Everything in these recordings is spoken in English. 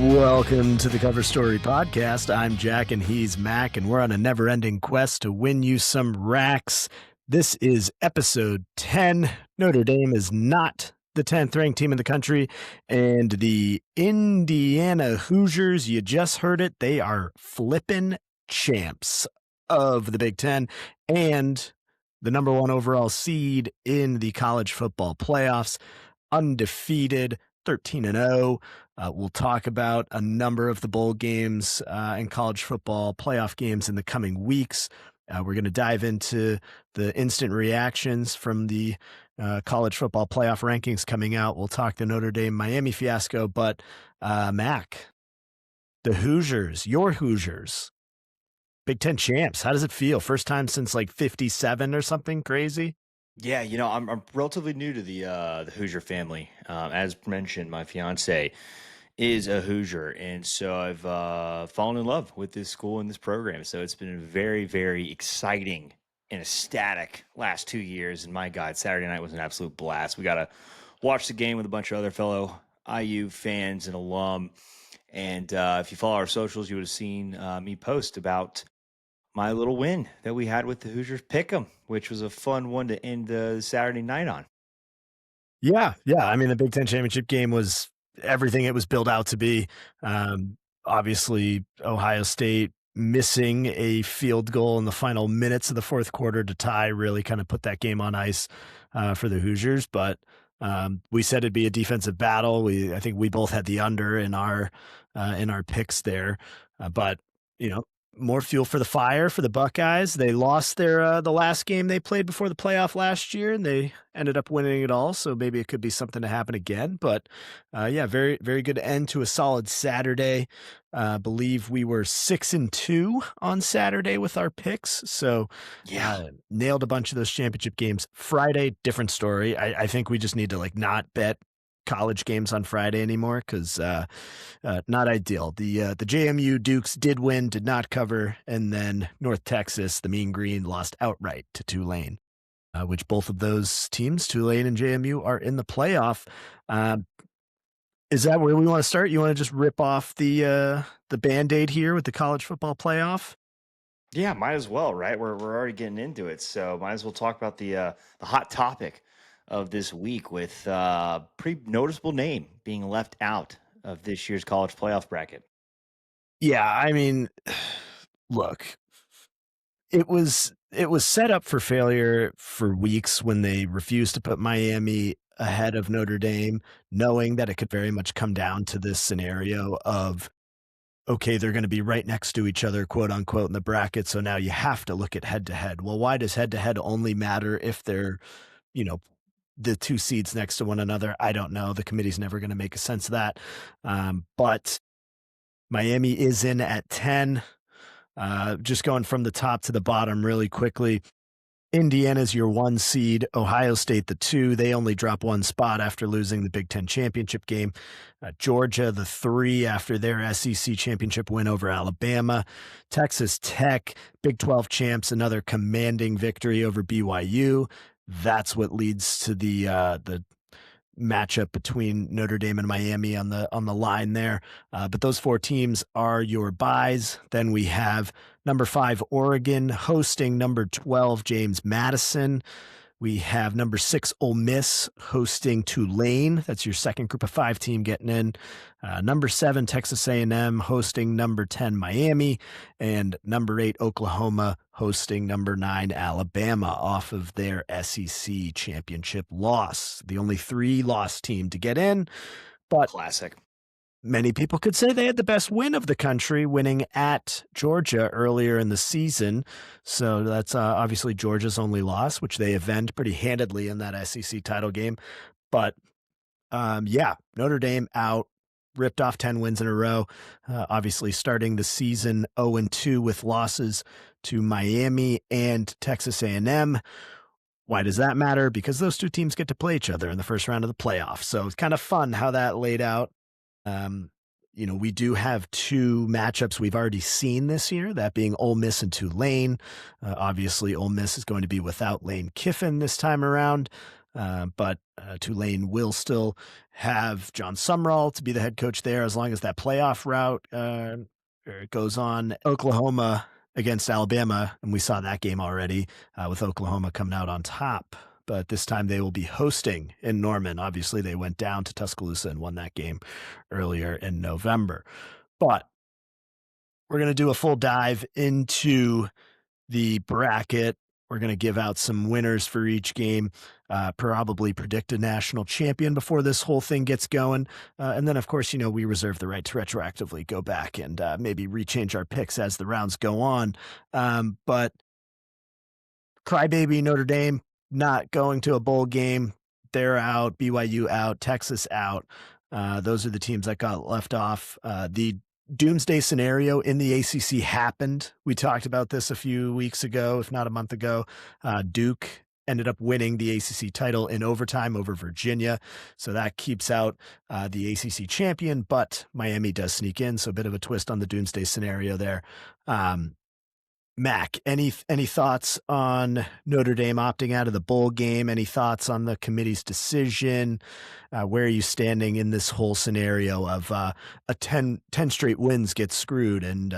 Welcome to the Cover Story Podcast. I'm Jack and he's Mac, and we're on a never-ending quest to win you some racks. This is episode 10. Notre Dame is not the 10th ranked team in the country, and the Indiana Hoosiers, you just heard it, they are flippin' champs of the Big Ten and the number one overall seed in the college football playoffs, undefeated, 13-0. We'll talk about a number of the bowl games and college football playoff games in the coming weeks. We're going to dive into the instant reactions from the college football playoff rankings coming out. We'll talk the Notre Dame Miami fiasco, but Mac, the Hoosiers, your Hoosiers, Big Ten champs. How does it feel? First time since like 57 or something crazy? Yeah, I'm relatively new to the Hoosier family. As mentioned, my fiance is a Hoosier, and so I've fallen in love with this school and this program. So it's been very, very exciting and ecstatic last 2 years. And my God, Saturday night was an absolute blast. We got to watch the game with a bunch of other fellow IU fans and alum. And if you follow our socials, you would have seen me post about my little win that we had with the Hoosiers Pick'em, which was a fun one to end the Saturday night on. Yeah. I mean, the Big Ten championship game was everything it was built out to be. Obviously, Ohio State missing a field goal in the final minutes of the fourth quarter to tie really kind of put that game on ice for the Hoosiers. But we said it'd be a defensive battle. I think we both had the under in our picks there. But more fuel for the fire for the Buckeyes. They lost their the last game they played before the playoff last year, and they ended up winning it all. So maybe it could be something to happen again. But very, very good end to a solid Saturday. Believe we were 6-2 on Saturday with our picks. So nailed a bunch of those championship games. Friday, different story. I think we just need to not bet college games on Friday anymore because not ideal. The JMU Dukes did win, did not cover, and then North Texas, the Mean Green, lost outright to Tulane, which both of those teams, Tulane and JMU, are in the playoff. Is that where we want to start? You want to just rip off the Band-Aid here with the college football playoff? Yeah, might as well, right? We're already getting into it, so might as well talk about the hot topic of this week with a pretty noticeable name being left out of this year's college playoff bracket. Yeah, I mean, look, it was set up for failure for weeks when they refused to put Miami ahead of Notre Dame, knowing that it could very much come down to this scenario of, okay, they're going to be right next to each other, quote unquote, in the bracket. So now you have to look at head to head. Well, why does head to head only matter if they're, the two seeds next to one another? I don't know. The committee's never going to make a sense of that. But Miami is in at 10. Just going from the top to the bottom really quickly. Indiana's your 1 seed, Ohio State the 2. They only drop 1 spot after losing the Big Ten championship game. Georgia the 3 after their SEC championship win over Alabama. Texas Tech, Big 12 champs, another commanding victory over BYU. That's what leads to the matchup between Notre Dame and Miami on the line there. But those 4 teams are your buys. Then we have number 5 Oregon hosting number 12 James Madison. We have number 6 Ole Miss hosting Tulane. That's your second group of 5 team getting in. Number 7 Texas A&M hosting number 10 Miami, and number 8 Oklahoma hosting number 9 Alabama off of their SEC championship loss. The only 3-loss team to get in, but classic. Many people could say they had the best win of the country, winning at Georgia earlier in the season. So that's obviously Georgia's only loss, which they avenged pretty handedly in that SEC title game. But Notre Dame out, ripped off 10 wins in a row. Obviously starting the season 0-2 with losses to Miami and Texas A&M. Why does that matter? Because those two teams get to play each other in the first round of the playoffs. So it's kind of fun how that laid out. We do have 2 matchups we've already seen this year, that being Ole Miss and Tulane. Obviously, Ole Miss is going to be without Lane Kiffin this time around. but Tulane will still have John Sumrall to be the head coach there as long as that playoff route goes on. Oklahoma against Alabama, and we saw that game already with Oklahoma coming out on top. But this time they will be hosting in Norman. Obviously, they went down to Tuscaloosa and won that game earlier in November. But we're going to do a full dive into the bracket. We're going to give out some winners for each game, probably predict a national champion before this whole thing gets going. And then, of course, we reserve the right to retroactively go back and maybe rechange our picks as the rounds go on. But crybaby Notre Dame not going to a bowl game. They're out. BYU out. Texas out. Those are the teams that got left off. The doomsday scenario in the ACC happened. We talked about this a few weeks ago, if not a month ago. Duke ended up winning the ACC title in overtime over Virginia. So that keeps out the ACC champion, but Miami does sneak in. So a bit of a twist on the doomsday scenario there. Mac, any thoughts on Notre Dame opting out of the bowl game? Any thoughts on the committee's decision? Where are you standing in this whole scenario of a 10 straight wins get screwed, and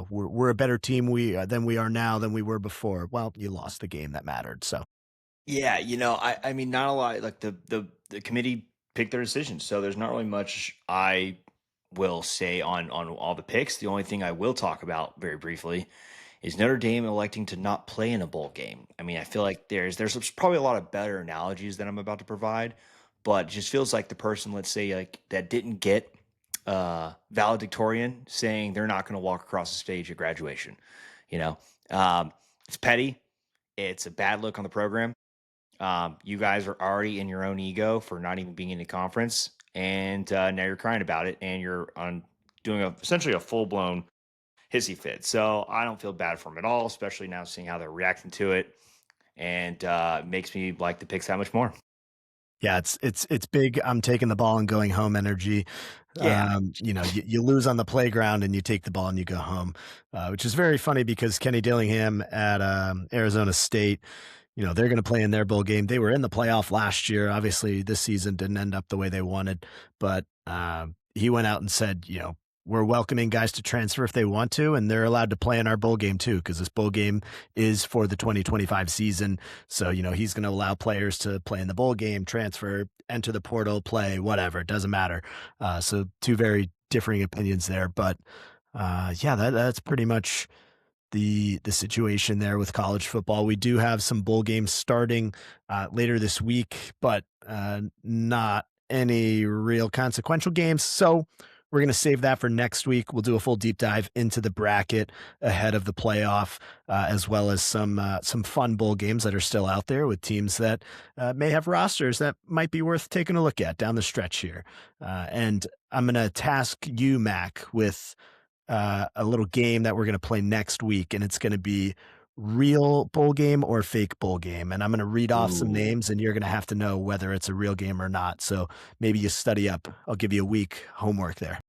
we're a better team than we are now than we were before? Well, you lost the game that mattered. So Yeah, I mean, not a lot. Like the committee picked their decision, so there's not really much I will say on all the picks. The only thing I will talk about very briefly is Notre Dame electing to not play in a bowl game. I mean, I feel like there's probably a lot of better analogies that I'm about to provide, but it just feels like the person, let's say, like that didn't get valedictorian saying they're not going to walk across the stage at graduation. You know, it's petty. It's a bad look on the program. You guys are already in your own ego for not even being in the conference, and now you're crying about it, and you're on doing essentially a full blown hissy fit. So I don't feel bad for him at all, especially now seeing how they're reacting to it, and makes me like the picks that much more. yeah, it's big. I'm taking the ball and going home energy. Yeah. You lose on the playground and you take the ball and you go home, which is very funny because Kenny Dillingham at Arizona State, they're going to play in their bowl game. They were in the playoff last year. Obviously, this season didn't end up the way they wanted, but he went out and said, we're welcoming guys to transfer if they want to, and they're allowed to play in our bowl game too, because this bowl game is for the 2025 season. So, he's going to allow players to play in the bowl game, transfer, enter the portal, play, whatever. It doesn't matter. So two very differing opinions there. But yeah, that's pretty much the situation there with college football. We do have some bowl games starting later this week, but not any real consequential games. So we're going to save that for next week. We'll do a full deep dive into the bracket ahead of the playoff, as well as some fun bowl games that are still out there with teams that may have rosters that might be worth taking a look at down the stretch here. And I'm going to task you, Mac, with a little game that we're going to play next week, and it's going to be real bowl game or fake bowl game. And I'm going to read off some Ooh. names, and you're going to have to know whether it's a real game or not. So maybe you study up. I'll give you a week homework there.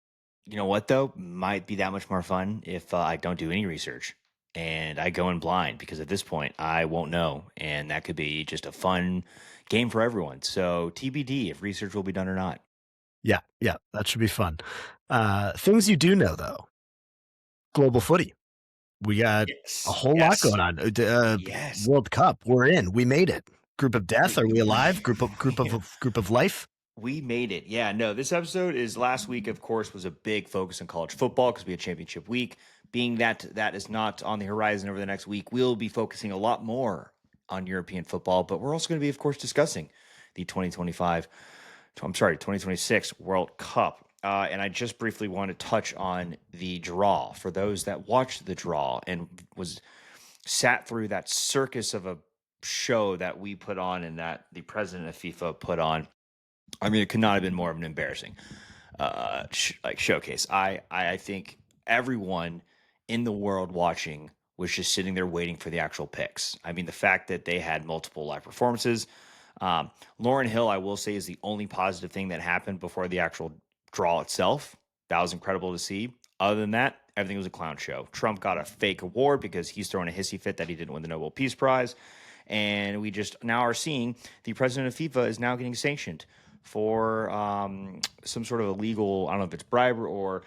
You know what though? Might be that much more fun if I don't do any research and I go in blind, because at this point I won't know, and that could be just a fun game for everyone. So TBD if research will be done or not. Yeah, yeah, that should be fun. Things you do know though: global footy. We got a Yes. whole lot Yes. going on. Yes. World Cup. We're in. We made it. Group of death. Are we alive? Yeah. Group of life. We made it. Yeah, no, this episode is last week, of course, was a big focus on college football because we had championship week. Being that that is not on the horizon over the next week, we'll be focusing a lot more on European football, but we're also going to be, of course, discussing the 2026 World Cup. And I just briefly want to touch on the draw for those that watched the draw and was sat through that circus of a show that we put on and that the president of FIFA put on. I mean, it could not have been more of an embarrassing showcase. I think everyone in the world watching was just sitting there waiting for the actual picks. I mean, the fact that they had multiple live performances. Lauren Hill, I will say, is the only positive thing that happened before the actual draw itself. That was incredible to see. Other than that, everything was a clown show. Trump got a fake award because he's throwing a hissy fit that he didn't win the Nobel Peace Prize. And we just now are seeing the president of FIFA is now getting sanctioned for some sort of illegal, I don't know if it's bribe or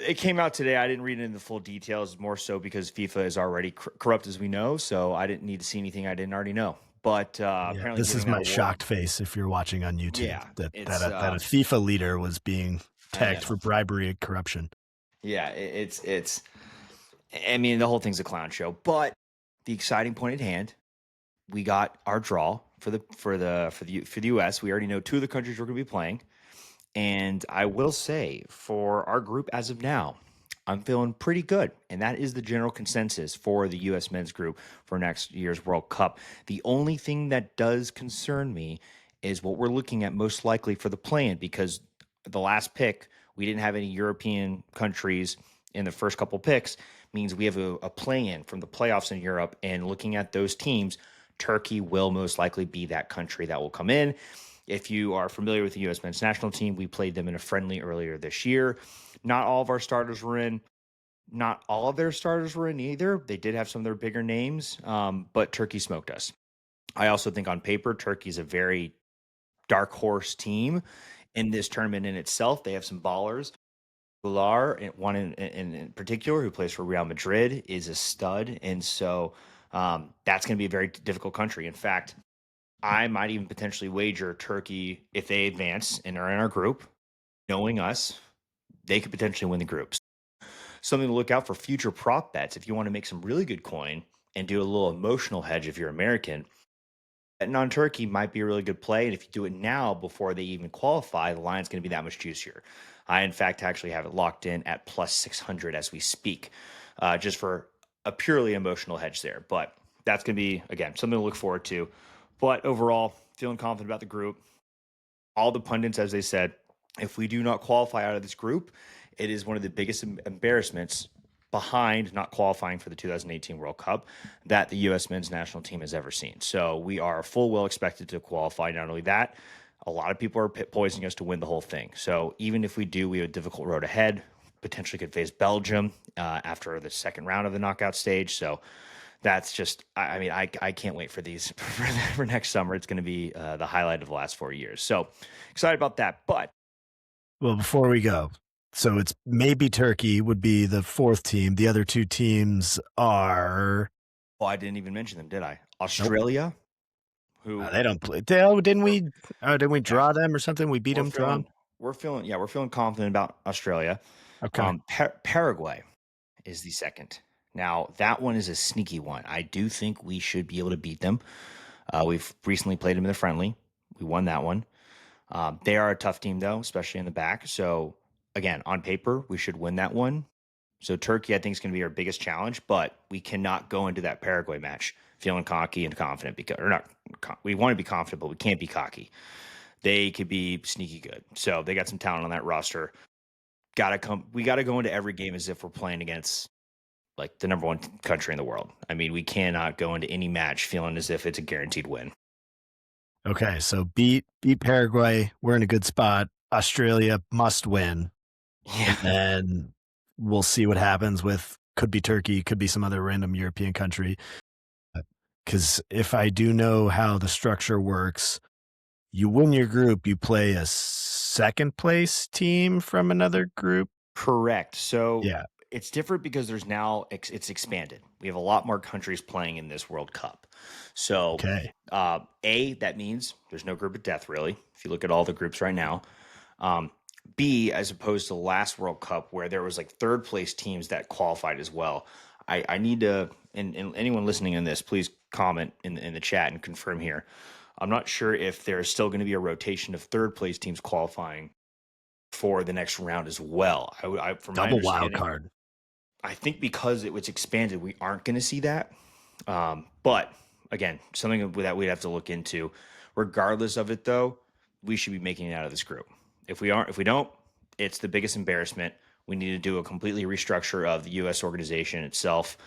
it came out today. I didn't read it in the full details, more so because FIFA is already corrupt, as we know. So I didn't need to see anything I didn't already know. But Yeah, apparently, this getting is that my award, shocked face if you're watching on YouTube yeah, that it's that a FIFA leader was being I tagged know, for bribery and corruption. yeah, it's. I mean, the whole thing's a clown show. But the exciting point at hand, we got our draw for the U.S. We already know two of the countries we're going to be playing. And I will say, for our group as of now, I'm feeling pretty good. And that is the general consensus for the U.S. men's group for next year's World Cup. The only thing that does concern me is what we're looking at most likely for the play-in, because the last pick, we didn't have any European countries in the first couple picks, means we have a play-in from the playoffs in Europe. And looking at those teams, Turkey will most likely be that country that will come in. If you are familiar with the U.S. men's national team, we played them in a friendly earlier this year. Not all of our starters were in. Not all of their starters were in either. They did have some of their bigger names, but Turkey smoked us. I also think on paper, Turkey is a very dark horse team in this tournament in itself. They have some ballers. Goulart, one in particular, who plays for Real Madrid, is a stud. And so that's going to be a very difficult country. In fact, I might even potentially wager Turkey, if they advance and are in our group, knowing us, they could potentially win the groups. Something to look out for future prop bets if you want to make some really good coin and do a little emotional hedge if you're American. Betting on Turkey might be a really good play. And if you do it now before they even qualify, the line's going to be that much juicier. I, in fact, actually have it locked in at plus 600 as we speak, just for a purely emotional hedge there. But that's going to be, again, something to look forward to. But overall, feeling confident about the group. All the pundits, as they said, if we do not qualify out of this group, it is one of the biggest embarrassments behind not qualifying for the 2018 World Cup that the U.S. men's national team has ever seen. So we are full well expected to qualify. Not only that, a lot of people are poising us to win the whole thing. So even if we do, we have a difficult road ahead. Potentially could face Belgium after the second round of the knockout stage. So that's just, I mean, I can't wait for these for next summer. It's going to be the highlight of the last 4 years. So excited about that. But Well, before we go, so it's maybe Turkey would be the fourth team. The other two teams are I didn't even mention them, did I? nope. Australia, who, They don't play. Oh, didn't we're, we? Didn't we yeah, draw them or something? We beat we're them, draw feeling, 'em? we're feeling confident about Australia. Okay. Paraguay is the second. Now, that one is a sneaky one. I do think we should be able to beat them. We've recently played them in the friendly. We won that one. They are a tough team, though, especially in the back. So, again, on paper, we should win that one. So, Turkey, I think, is going to be our biggest challenge, but we cannot go into that Paraguay match feeling cocky and confident because, or not, we want to be confident, but we can't be cocky. They could be sneaky good. So, they got some talent on that roster. We got to go into every game as if we're playing against like the number one country in the world. I mean, we cannot go into any match feeling as if it's a guaranteed win. Okay. So beat Paraguay. We're in a good spot. Australia must win. And Yeah. then we'll see what happens with could be Turkey, could be some other random European country. Because if I do know how the structure works, you win your group, you play a second place team from another group. Correct. So Yeah. it's different because there's now it's expanded. We have a lot more countries playing in this World Cup. So Okay. that means there's no group of death really. If you look at all the groups right now. Um, B, as opposed to the last World Cup where there was like third place teams that qualified as well. I need to, and anyone listening in this, please comment in the chat and confirm here. I'm not sure if there's still going to be a rotation of third place teams qualifying for the next round as well. From my Double wild understanding, card. I think because it was expanded, we aren't going to see that. But again, something that we'd have to look into. Regardless of it, though, we should be making it out of this group. If we don't, it's the biggest embarrassment. We need to do a completely restructure of the U.S. organization itself.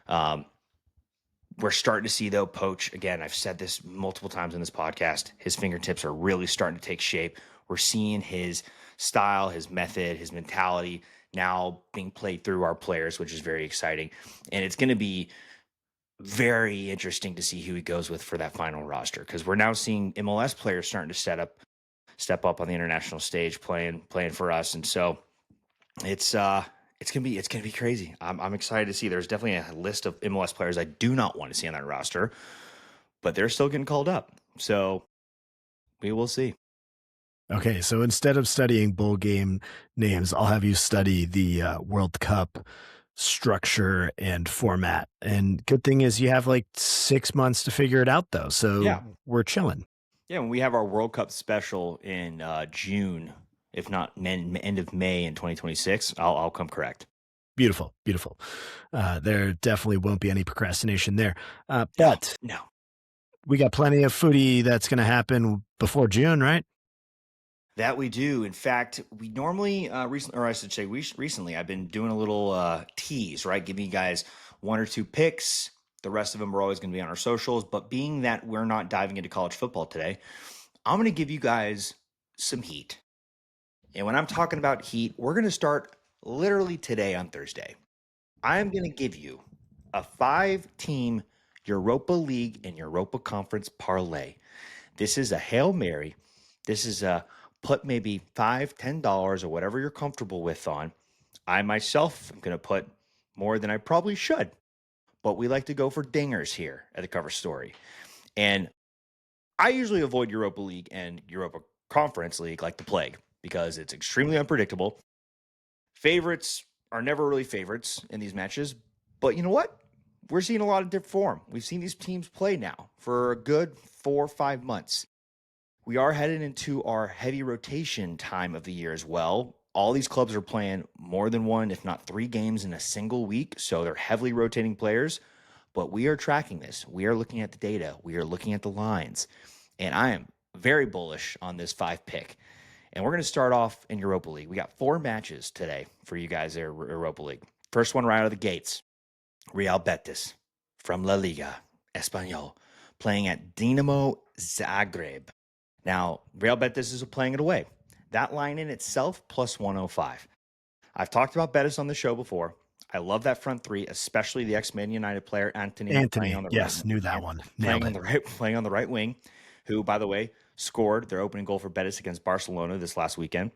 Um, we're starting to see though Poach again. I've said this multiple times in this podcast. His fingertips are really starting to take shape. We're seeing his style, his method, his mentality now being played through our players, which is very exciting. And it's going to be very interesting to see who he goes with for that final roster because we're now seeing MLS players starting to step up on the international stage, playing for us, and so it's it's gonna be crazy. I'm excited to see. There's definitely a list of MLS players I do not want to see on that roster, but they're still getting called up. So we will see. Okay, so instead of studying bowl game names, I'll have you study the World Cup structure and format. And good thing is you have like 6 months to figure it out, though. Yeah, So we're chilling. yeah. When we have our World Cup special in June, if not end of May in 2026, I'll come correct. Beautiful, beautiful. There definitely won't be any procrastination there. No, But no. we got plenty of footy that's going to happen before June, right? That we do. In fact, we normally recently, or I should say, recently, I've been doing a little tease, right? Giving you guys one or two picks. The rest of them are always going to be on our socials. But being that we're not diving into college football today, I'm going to give you guys some heat. And when I'm talking about heat, we're going to start literally today on Thursday. I'm going to give you a 5-team Europa League and Europa Conference parlay. This is a Hail Mary. This is a put maybe $5, $10 or whatever you're comfortable with on. I myself am going to put more than I probably should, but we like to go for dingers here at the cover story. And I usually avoid Europa League and Europa Conference League like the plague because it's extremely unpredictable. Favorites are never really favorites in these matches, but you know what? We're seeing a lot of different form. We've seen these teams play now for a good 4 or 5 months. We are headed into our heavy rotation time of the year as well. All these clubs are playing more than one, if not three games in a single week. So they're heavily rotating players. But we are tracking this. We are looking at the data. We are looking at the lines. And I am very bullish on this 5 pick. And we're going to start off in Europa League. We got 4 matches today for you guys there, Europa League. First one right out of the gates Real Betis from La Liga Espanol playing at Dinamo Zagreb. Now, Real Betis is playing it away. That line in itself, plus 105. I've talked about Betis on the show before. I love that front three, especially the ex-Man United player Anthony playing Anthony. on the right, Yes, knew that one. Nailed playing on it. the right, playing on the right wing, who, by the way, scored their opening goal for Betis against Barcelona this last weekend.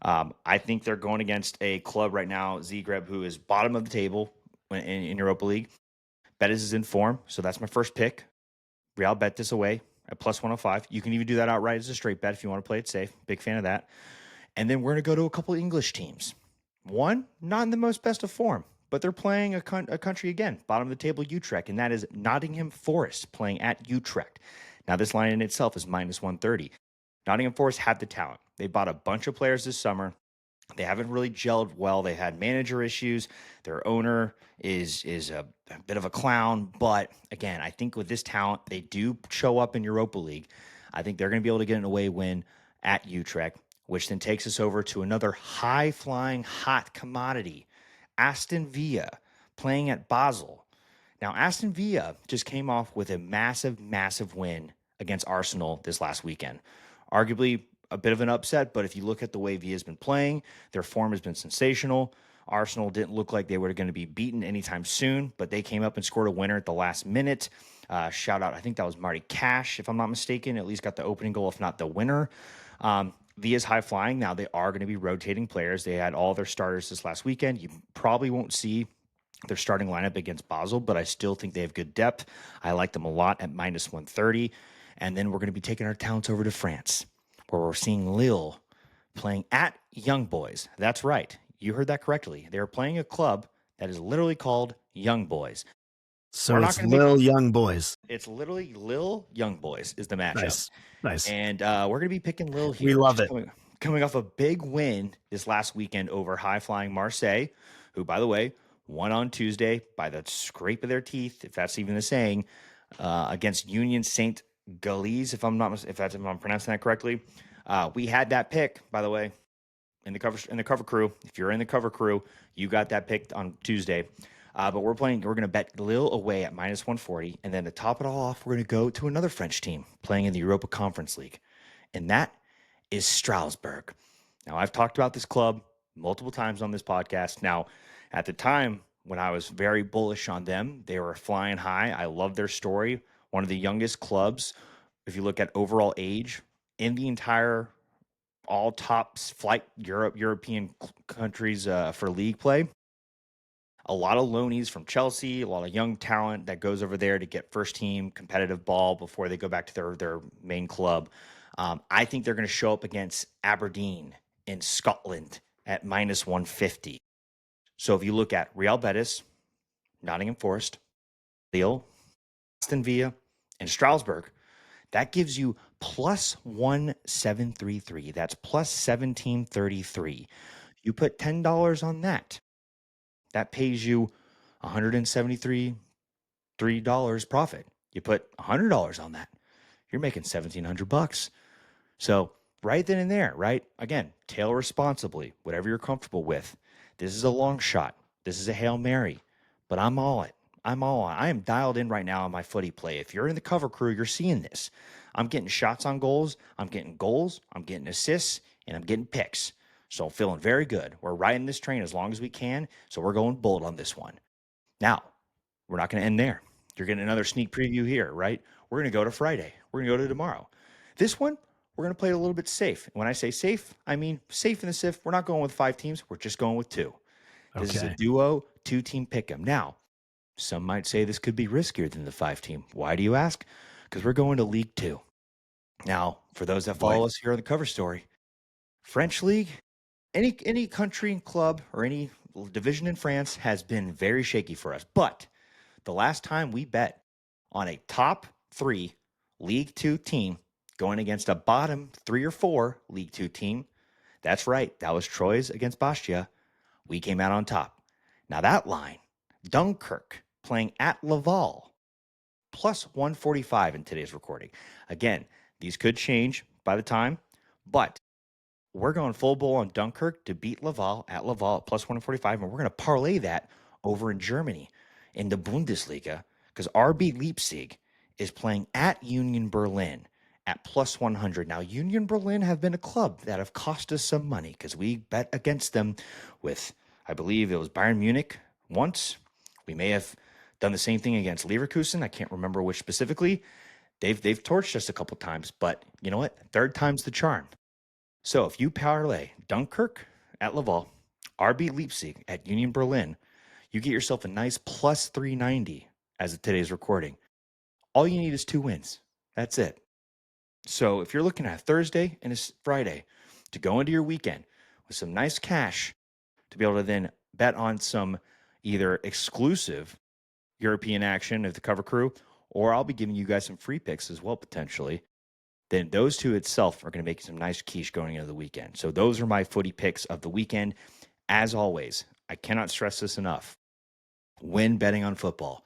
I think they're going against a club right now, Zagreb, who is bottom of the table in Europa League. Betis is in form, so that's my first pick. Real Betis away at plus 105. You can even do that outright as a straight bet if you want to play it safe. Big fan of that. And then we're going to go to a couple of English teams. One, not in the most best of form, but they're playing a country again, bottom of the table, Utrecht, and that is Nottingham Forest playing at Utrecht. Now, this line in itself is minus 130. Nottingham Forest had the talent. They bought a bunch of players this summer. They haven't really gelled well. They had manager issues. Their owner is a bit of a clown. But again, I think with this talent, they do show up in Europa League. I think they're going to be able to get an away win at Utrecht, which then takes us over to another high-flying hot commodity, Aston Villa, playing at Basel. Now, Aston Villa just came off with a massive, massive win against Arsenal this last weekend. Arguably a bit of an upset, but if you look at the way Villa's been playing, their form has been sensational. Arsenal didn't look like they were going to be beaten anytime soon, but they came up and scored a winner at the last minute. Shout out, I think that was Marty Cash, if I'm not mistaken, at least got the opening goal, if not the winner. Villa's high flying. Now they are going to be rotating players. They had all their starters this last weekend. You probably won't see their starting lineup against Basel, but I still think they have good depth. I like them a lot at minus 130. And then we're going to be taking our talents over to France, where we're seeing Lille playing at Young Boys. That's right. You heard that correctly. They're playing a club that is literally called Young Boys. We're So not it's going to make Lil Young Boys. it's literally Lil Young Boys is the matchup. Nice. Nice. And we're going to be picking Lil We here, love just it. coming off a big win this last weekend over high flying Marseille, who, by the way, won on Tuesday by the scrape of their teeth, if that's even the saying, against Union Saint Galles, if I'm pronouncing that correctly. We had that pick, by the way, in the cover crew. If you're in the cover crew, you got that pick on Tuesday. But we're going to bet Lille away at minus 140. And then to top it all off, we're going to go to another French team playing in the Europa Conference League. And that is Strasbourg. Now, I've talked about this club multiple times on this podcast. Now, at the time when I was very bullish on them. They were flying high. I love their story. One of the youngest clubs, if you look at overall age in the entire all top flight European countries for league play. A lot of loanies from Chelsea, a lot of young talent that goes over there to get first team competitive ball before they go back to their main club. I think they're going to show up against Aberdeen in Scotland at minus 150. So if you look at Real Betis, Nottingham Forest, Lille, Aston Villa, and Strasbourg, that gives you plus 1733. That's plus 1733. You put $10 on that. That pays you $173 profit. You put $100 on that. You're making 1700 bucks. So, right then and there, right? Again, tail responsibly, whatever you're comfortable with. This is a long shot. This is a Hail Mary, but I'm all it. I'm all on. I am dialed in right now on my footy play. If you're in the cover crew, you're seeing this. I'm getting shots on goals. I'm getting goals. I'm getting assists, and I'm getting picks. So I'm feeling very good. We're riding this train as long as we can. So we're going bold on this one. Now, we're not going to end there. You're getting another sneak preview here, right? We're going to go to Friday. We're going to go to tomorrow. This one, we're going to play it a little bit safe. When I say safe, I mean safe in the SIF. We're not going with 5 teams. We're just going with 2. This is a Okay. duo, 2-team pick'em. Now, some might say this could be riskier than the 5-team. Why do you ask? Because we're going to League 2. Now, for those that Boy. follow us here on the cover story, French League, any country and club or any division in France has been very shaky for us. But the last time we bet on a top 3 League 2 team going against a bottom 3 or 4 League 2 team, that's right, that was Troyes against Bastia. We came out on top. Now that line, Dunkirk playing at Laval, plus 145 in today's recording. Again, these could change by the time, but we're going full bull on Dunkirk to beat Laval at plus 145, and we're going to parlay that over in Germany in the Bundesliga because RB Leipzig is playing at Union Berlin at plus 100. Now, Union Berlin have been a club that have cost us some money because we bet against them with, I believe it was Bayern Munich once. We may have done the same thing against Leverkusen. I can't remember which specifically. They've torched us a couple times, but you know what? Third time's the charm. So if you parlay Dunkirk at Laval, RB Leipzig at Union Berlin, you get yourself a nice plus 390 as of today's recording. All you need is 2 wins. That's it. So if you're looking at a Thursday and a Friday to go into your weekend with some nice cash to be able to then bet on some either exclusive European action of the cover crew, or I'll be giving you guys some free picks as well, potentially, then those two itself are going to make some nice quiche going into the weekend. So those are my footy picks of the weekend. As always, I cannot stress this enough. When betting on football,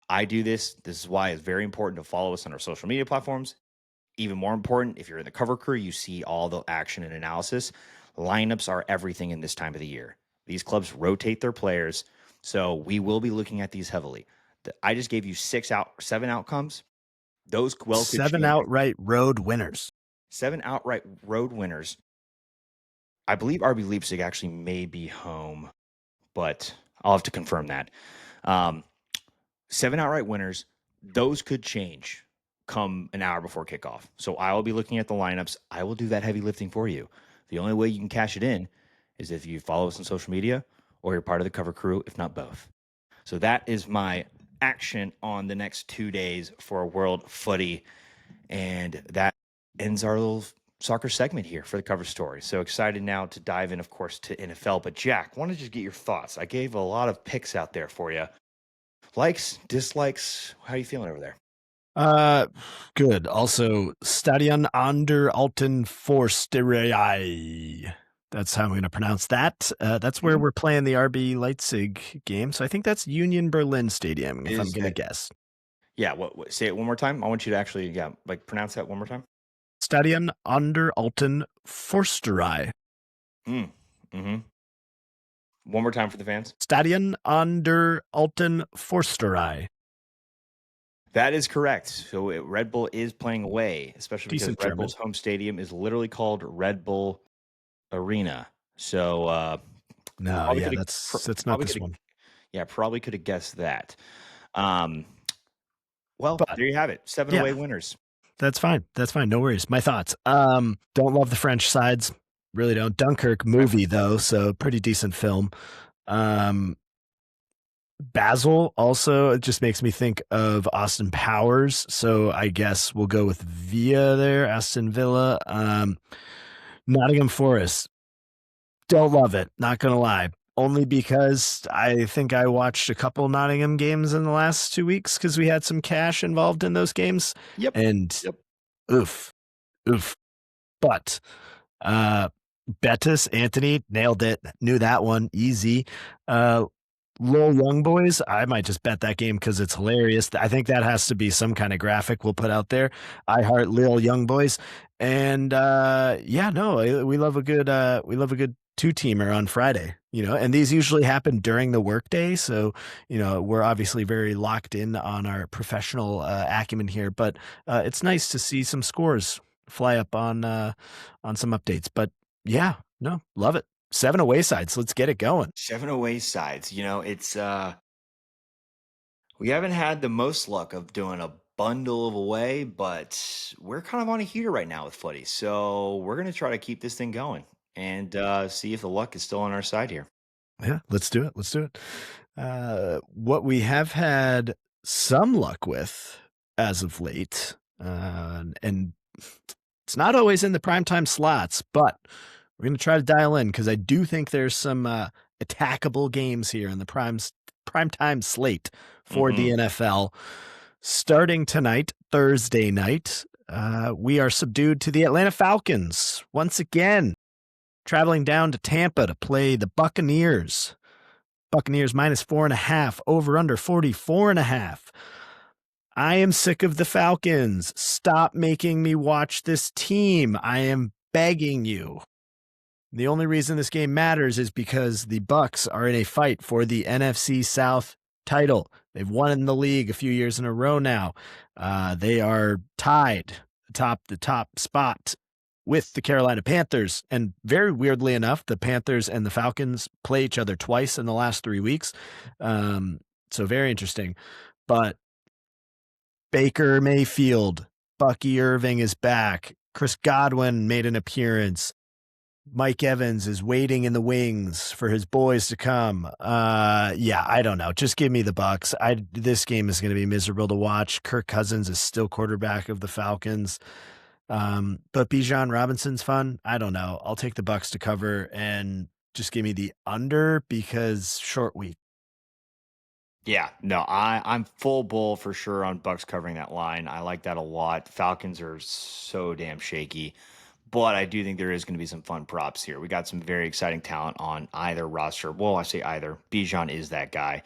I do this. This is why it's very important to follow us on our social media platforms. Even more important, if you're in the cover crew, you see all the action and analysis. Lineups are everything in this time of the year. These clubs rotate their players, so we will be looking at these heavily. I just gave you 7 outcomes. Those well could 7 change. outright road winners. 7 outright road winners. I believe RB Leipzig actually may be home, but I'll have to confirm that. 7 outright winners. Those could change come an hour before kickoff. So I will be looking at the lineups. I will do that heavy lifting for you. The only way you can cash it in is if you follow us on social media or you're part of the cover crew, if not both. So that is my action on the next 2 days for World Footy. And that ends our little soccer segment here for the cover story. So excited now to dive in, of course, to NFL. But Jack, want to just get your thoughts. I gave a lot of picks out there for you. Likes, dislikes. How are you feeling over there? Good. Also, Stadion an der Alten Forsterei. That's how I'm going to pronounce that. That's where we're playing the RB Leipzig game. So I think that's Union Berlin Stadium, if I'm Is going to that guess. yeah? What? Say it one more time. I want you to actually pronounce that one more time. Stadion an der Alten Forsterei. Mm-hmm. One more time for the fans. Stadion an der Alten Forsterei. That is correct. So Red Bull is playing away, especially because Decent Red German. Bull's home stadium is literally called Red Bull Arena. So No, yeah, that's not this one. Yeah, probably could have guessed that. Um, well, But there you have it. 7 yeah, away winners. that's fine. That's fine. No worries. My thoughts. Don't love the French sides. Really don't. Dunkirk Okay. movie though, so pretty decent film. Um, Basil also it just makes me think of Austin Powers, so I guess we'll go with Villa there, Aston Villa. Nottingham Forest. Don't love it, not gonna lie. Only because I think I watched a couple Nottingham games in the last 2 weeks because we had some cash involved in those games. Yep. And Yep. oof, oof. But uh Bettis, Anthony, nailed it. Knew that one. Easy. Uh Lil Young Boys, I might just bet that game because it's hilarious. I think that has to be some kind of graphic we'll put out there. I heart Lil Young Boys. And yeah, no, we love a good two-teamer on Friday, and these usually happen during the workday. So, we're obviously very locked in on our professional acumen here, but it's nice to see some scores fly up on some updates. But yeah, no, love it. 7 away sides. Let's get it going. 7 away sides. It's we haven't had the most luck of doing a bundle of away, but we're kind of on a heater right now with footy. So we're gonna try to keep this thing going and see if the luck is still on our side here. Yeah, let's do it. Let's do it. What we have had some luck with as of late, and it's not always in the primetime slots, but we're going to try to dial in because I do think there's some attackable games here in the primetime slate for the Hmm. NFL. Starting tonight, Thursday night, we are subdued to the Atlanta Falcons once again, traveling down to Tampa to play the Buccaneers. Buccaneers -4.5, over under 44.5. I am sick of the Falcons. Stop making me watch this team. I am begging you. The only reason this game matters is because the Bucs are in a fight for the NFC South title. They've won in the league a few years in a row now. They are tied atop the top spot with the Carolina Panthers. And very weirdly enough, the Panthers and the Falcons play each other twice in the last 3 weeks. So very interesting. But Baker Mayfield, Bucky Irving is back. Chris Godwin made an appearance. Mike Evans is waiting in the wings for his boys to come. Yeah, I don't know. Just give me the Bucks. This game is going to be miserable to watch. Kirk Cousins is still quarterback of the Falcons. But Bijan Robinson's fun. I don't know. I'll take the Bucks to cover and just give me the under because short week. Yeah, no, I'm full bull for sure on Bucks covering that line. I like that a lot. Falcons are so damn shaky, but I do think there is going to be some fun props here. We got some very exciting talent on either roster. Well, I say either. Bijan is that guy.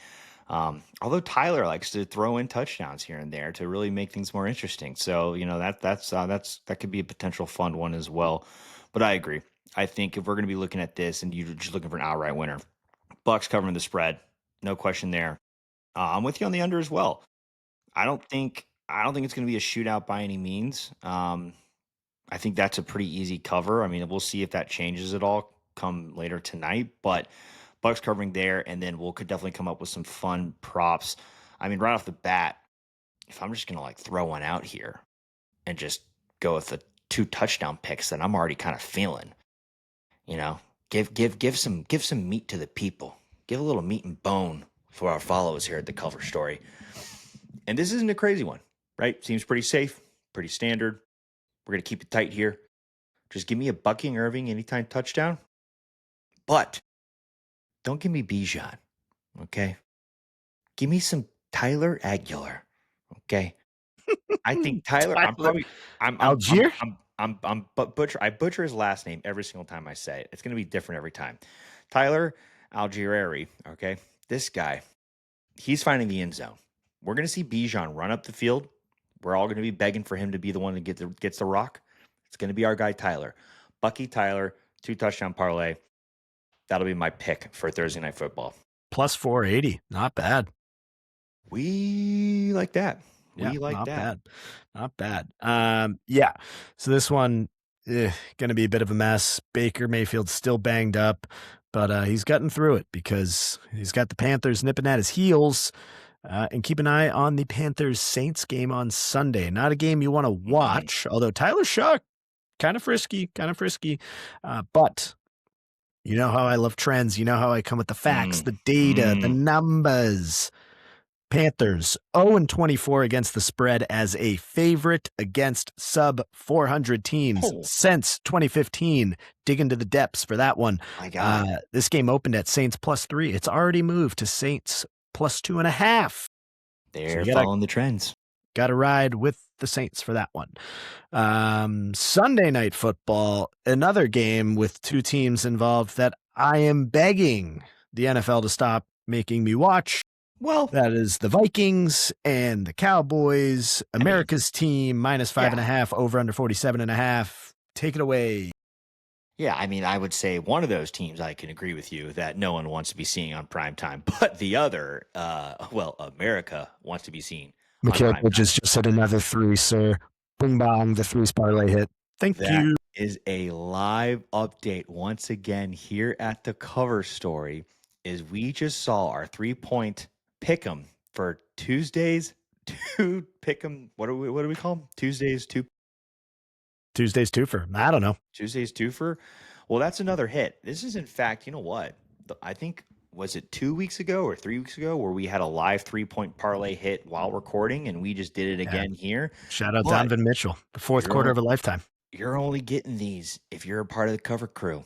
Although Tyler likes to throw in touchdowns here and there to really make things more interesting. So that could be a potential fun one as well. But I agree. I think if we're going to be looking at this and you're just looking for an outright winner, Bucks covering the spread, no question there. I'm with you on the under as well. I don't think it's going to be a shootout by any means. I think that's a pretty easy cover. I mean, we'll see if that changes at all come later tonight, but Bucks covering there, and then could definitely come up with some fun props. I mean, right off the bat, if I'm just gonna like throw one out here and just go with the two touchdown picks that I'm already kind of feeling, you know, give some meat to the people, give a little meat and bone for our followers here at the Cover Story. And this isn't a crazy one, right? Seems pretty safe, pretty standard. We're gonna keep it tight here. Just give me a Bucking Irving anytime touchdown, but don't give me Bijan, okay? Give me some Tyler Aguilar, okay? I think Tyler. I'm Tyler probably. Algier? But butcher. I butcher his last name every single time I say it. It's going to be different every time. Tyler Algieri. Okay, this guy. He's finding the end zone. We're going to see Bijan run up the field. We're all going to be begging for him to be the one that gets the rock. It's going to be our guy Tyler, Bucky Tyler, 2 touchdown parlay. That'll be my pick for Thursday Night Football. Plus 480. Not bad. We like that. Yeah, We like not that. bad. Not bad. Yeah. So this one going to be a bit of a mess. Baker Mayfield's still banged up, but he's gotten through it because he's got the Panthers nipping at his heels. And keep an eye on the Panthers Saints game on Sunday. Not a game you want to Mhm. watch, although Tyler Shaw, kind of frisky, kind of frisky. But you know how I love trends. You know how I come with the facts, Mm. the data, the Mm. numbers. Panthers 0-24 against the spread as a favorite against sub 400 teams Oh since 2015. Dig into the depths for that one. my God. This game opened at Saints +3. It's already moved to Saints +2.5. So They're you gotta following the trends. gotta ride with the Saints for that one. Sunday night football, another game with two teams involved that I am begging the NFL to stop making me watch. Well, That is the Vikings and the Cowboys, I mean, America's team, minus five yeah. and a half, over under 47.5. Take it away. Yeah, I mean, I would say one of those teams I can agree with you that no one wants to be seeing on prime time, but the other, well, America wants to be seen on Mikhail prime time. Bridges just hit another three, sir. Bing bong, the three parlay hit. Thank That you. is a live update once again here at the cover story. Is we just saw our 3-point pick'em for Tuesdays. Two pick'em. What do we call them? Tuesdays two. Tuesday's twofer. I don't know. Tuesdays twofer. Well, that's another hit. This is in fact, you know what? I think was it 2 weeks ago or 3 weeks ago where we had a live 3-point parlay hit while recording, and we just did it Yeah. again here. Shout out But Donovan Mitchell, the fourth you're quarter on- of a lifetime. you're only getting these if you're a part of the cover crew.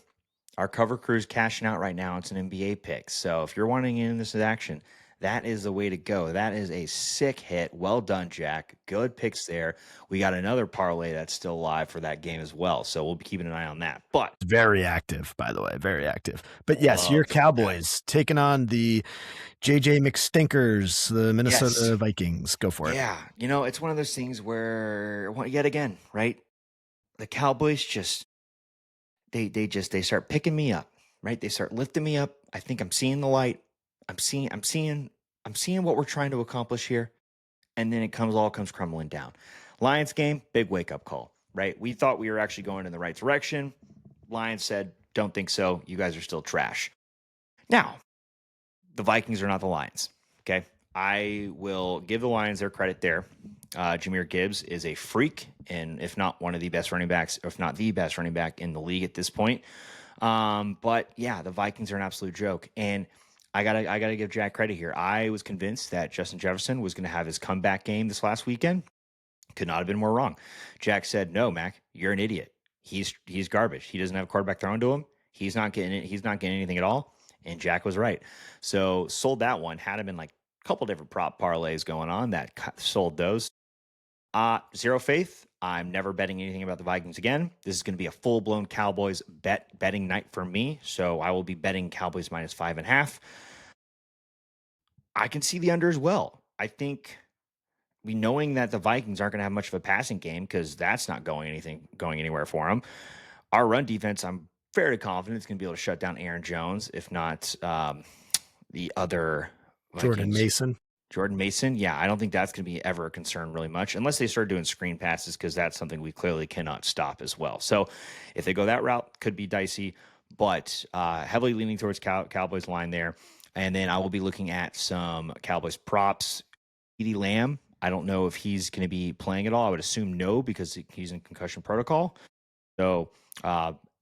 Our cover crew is cashing out right now. It's an NBA pick. So if you're wanting in this action, that is the way to go. That is a sick hit. Well done, Jack. Good picks there. We got another parlay that's still live for that game as well. So we'll be keeping an eye on that. But Very active, by the way, very active. But yes, your love that. Cowboys taking on the JJ McStinkers, the Yes. Minnesota Vikings. Go for it. Yeah. It's one of those things where yet again, right? The Cowboys just they start picking me up, right? They start lifting me up. I think I'm seeing the light. I'm seeing what we're trying to accomplish here. And then it comes crumbling down. Lions game, big wake up call, right? We thought we were actually going in the right direction. Lions said, don't think so. You guys are still trash. Now, the Vikings are not the Lions. Okay. I will give the Lions their credit there. Jahmyr Gibbs is a freak, and if not one of the best running backs, if not the best running back in the league at this point. But yeah, the Vikings are an absolute joke. And I gotta give Jack credit here. I was convinced that Justin Jefferson was gonna have his comeback game this last weekend. Could not have been more wrong. Jack said, "No, Mac, you're an idiot. He's garbage. He doesn't have a quarterback thrown to him. He's not getting it. He's not getting anything at all." And Jack was right. So sold that one. Had him in like a couple different prop parlays going on that sold those. Zero faith. I'm never betting anything about the Vikings again. This is going to be a full blown Cowboys betting night for me. So I will be betting Cowboys minus 5.5. I can see the under as well. I think we knowing that the Vikings aren't going to have much of a passing game because that's not going anywhere for them. Our run defense, I'm very confident it's going to be able to shut down Aaron Jones, if not the other Jordan Vikings. Mason. Jordan Mason, yeah, I don't think that's going to be ever a concern really much unless they start doing screen passes because that's something we clearly cannot stop as well. So if they go that route, could be dicey, but heavily leaning towards Cowboys line there. And then I will be looking at some Cowboys props. CeeDee Lamb, I don't know if he's going to be playing at all. I would assume no because he's in concussion protocol. So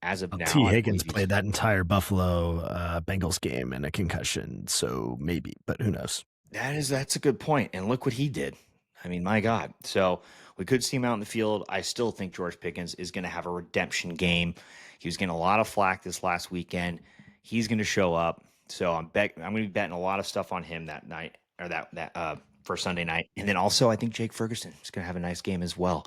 as of Well, now, T. I Higgins believe played that entire Buffalo Bengals game in a concussion, so maybe, but who knows? that's a good point. And look what he did. I mean, my God. So we could see him out in the field. I still think George Pickens is going to have a redemption game. He was getting a lot of flack this last weekend. He's going to show up. So I'm going to be betting a lot of stuff on him that night or that for Sunday night. And then also I think Jake Ferguson is going to have a nice game as well.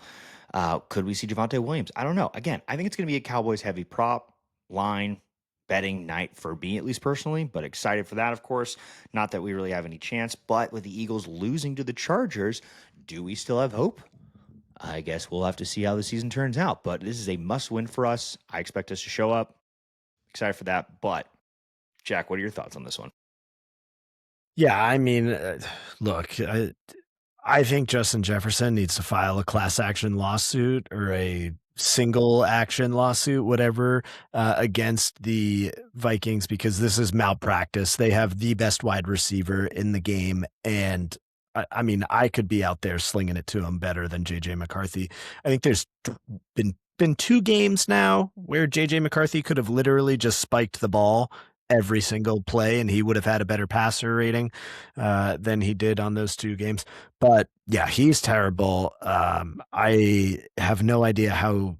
Could we see Javonte Williams? I don't know. Again, I think it's going to be a Cowboys heavy prop line betting night for me, at least personally, but excited for that, of course. Not that we really have any chance, but with the Eagles losing to the Chargers, do we still have hope? I guess we'll have to see how the season turns out, but this is a must win for us. I expect us to show up. Excited for that. But, Jack, what are your thoughts on this one? Yeah, I mean, look, I think Justin Jefferson needs to file a class action lawsuit or a single action lawsuit, whatever, against the Vikings because this is malpractice. They have the best wide receiver in the game, and I mean, I could be out there slinging it to him better than JJ McCarthy. I think there's been two games now where JJ McCarthy could have literally just spiked the ball every single play, and he would have had a better passer rating than he did on those two games. But yeah, he's terrible. I have no idea how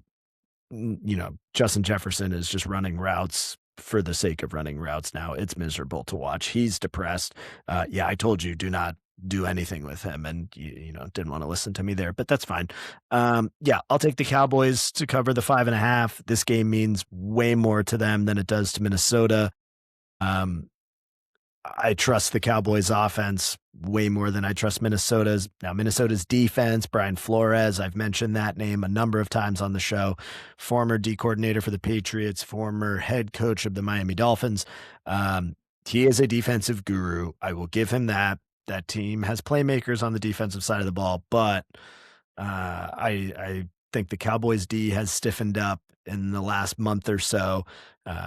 Justin Jefferson is just running routes for the sake of running routes now. It's miserable to watch. He's depressed. Yeah, I told you do not do anything with him, and didn't want to listen to me there, but that's fine. Yeah, I'll take the Cowboys to cover the 5.5. This game means way more to them than it does to Minnesota. Um, I trust the Cowboys offense way more than I trust Minnesota's. Now, Minnesota's defense, Brian Flores, I've mentioned that name a number of times on the show. Former D coordinator for the Patriots, former head coach of the Miami Dolphins. He is a defensive guru. I will give him that. That team has playmakers on the defensive side of the ball, but I think the Cowboys D has stiffened up in the last month or so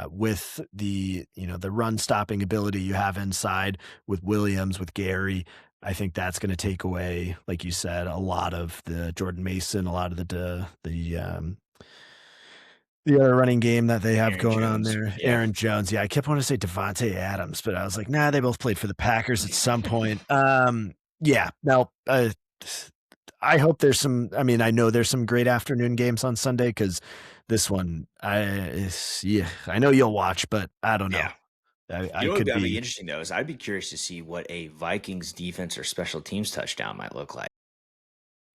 with the run stopping ability you have inside with Williams, with Gary. I think that's going to take away, like you said, a lot of the Jordan Mason, a lot of the other running game that they have Aaron going on Jones. there. Yeah. Aaron Jones. Yeah, I kept wanting to say Devontae Adams, but I was like, nah, they both played for the Packers at some point. Yeah, no, I hope there's some. I mean, I know there's some great afternoon games on Sunday because this one, yeah, I know you'll watch, but I don't know. Yeah. I What would could be be. interesting though is I'd be curious to see what a Vikings defense or special teams touchdown might look like.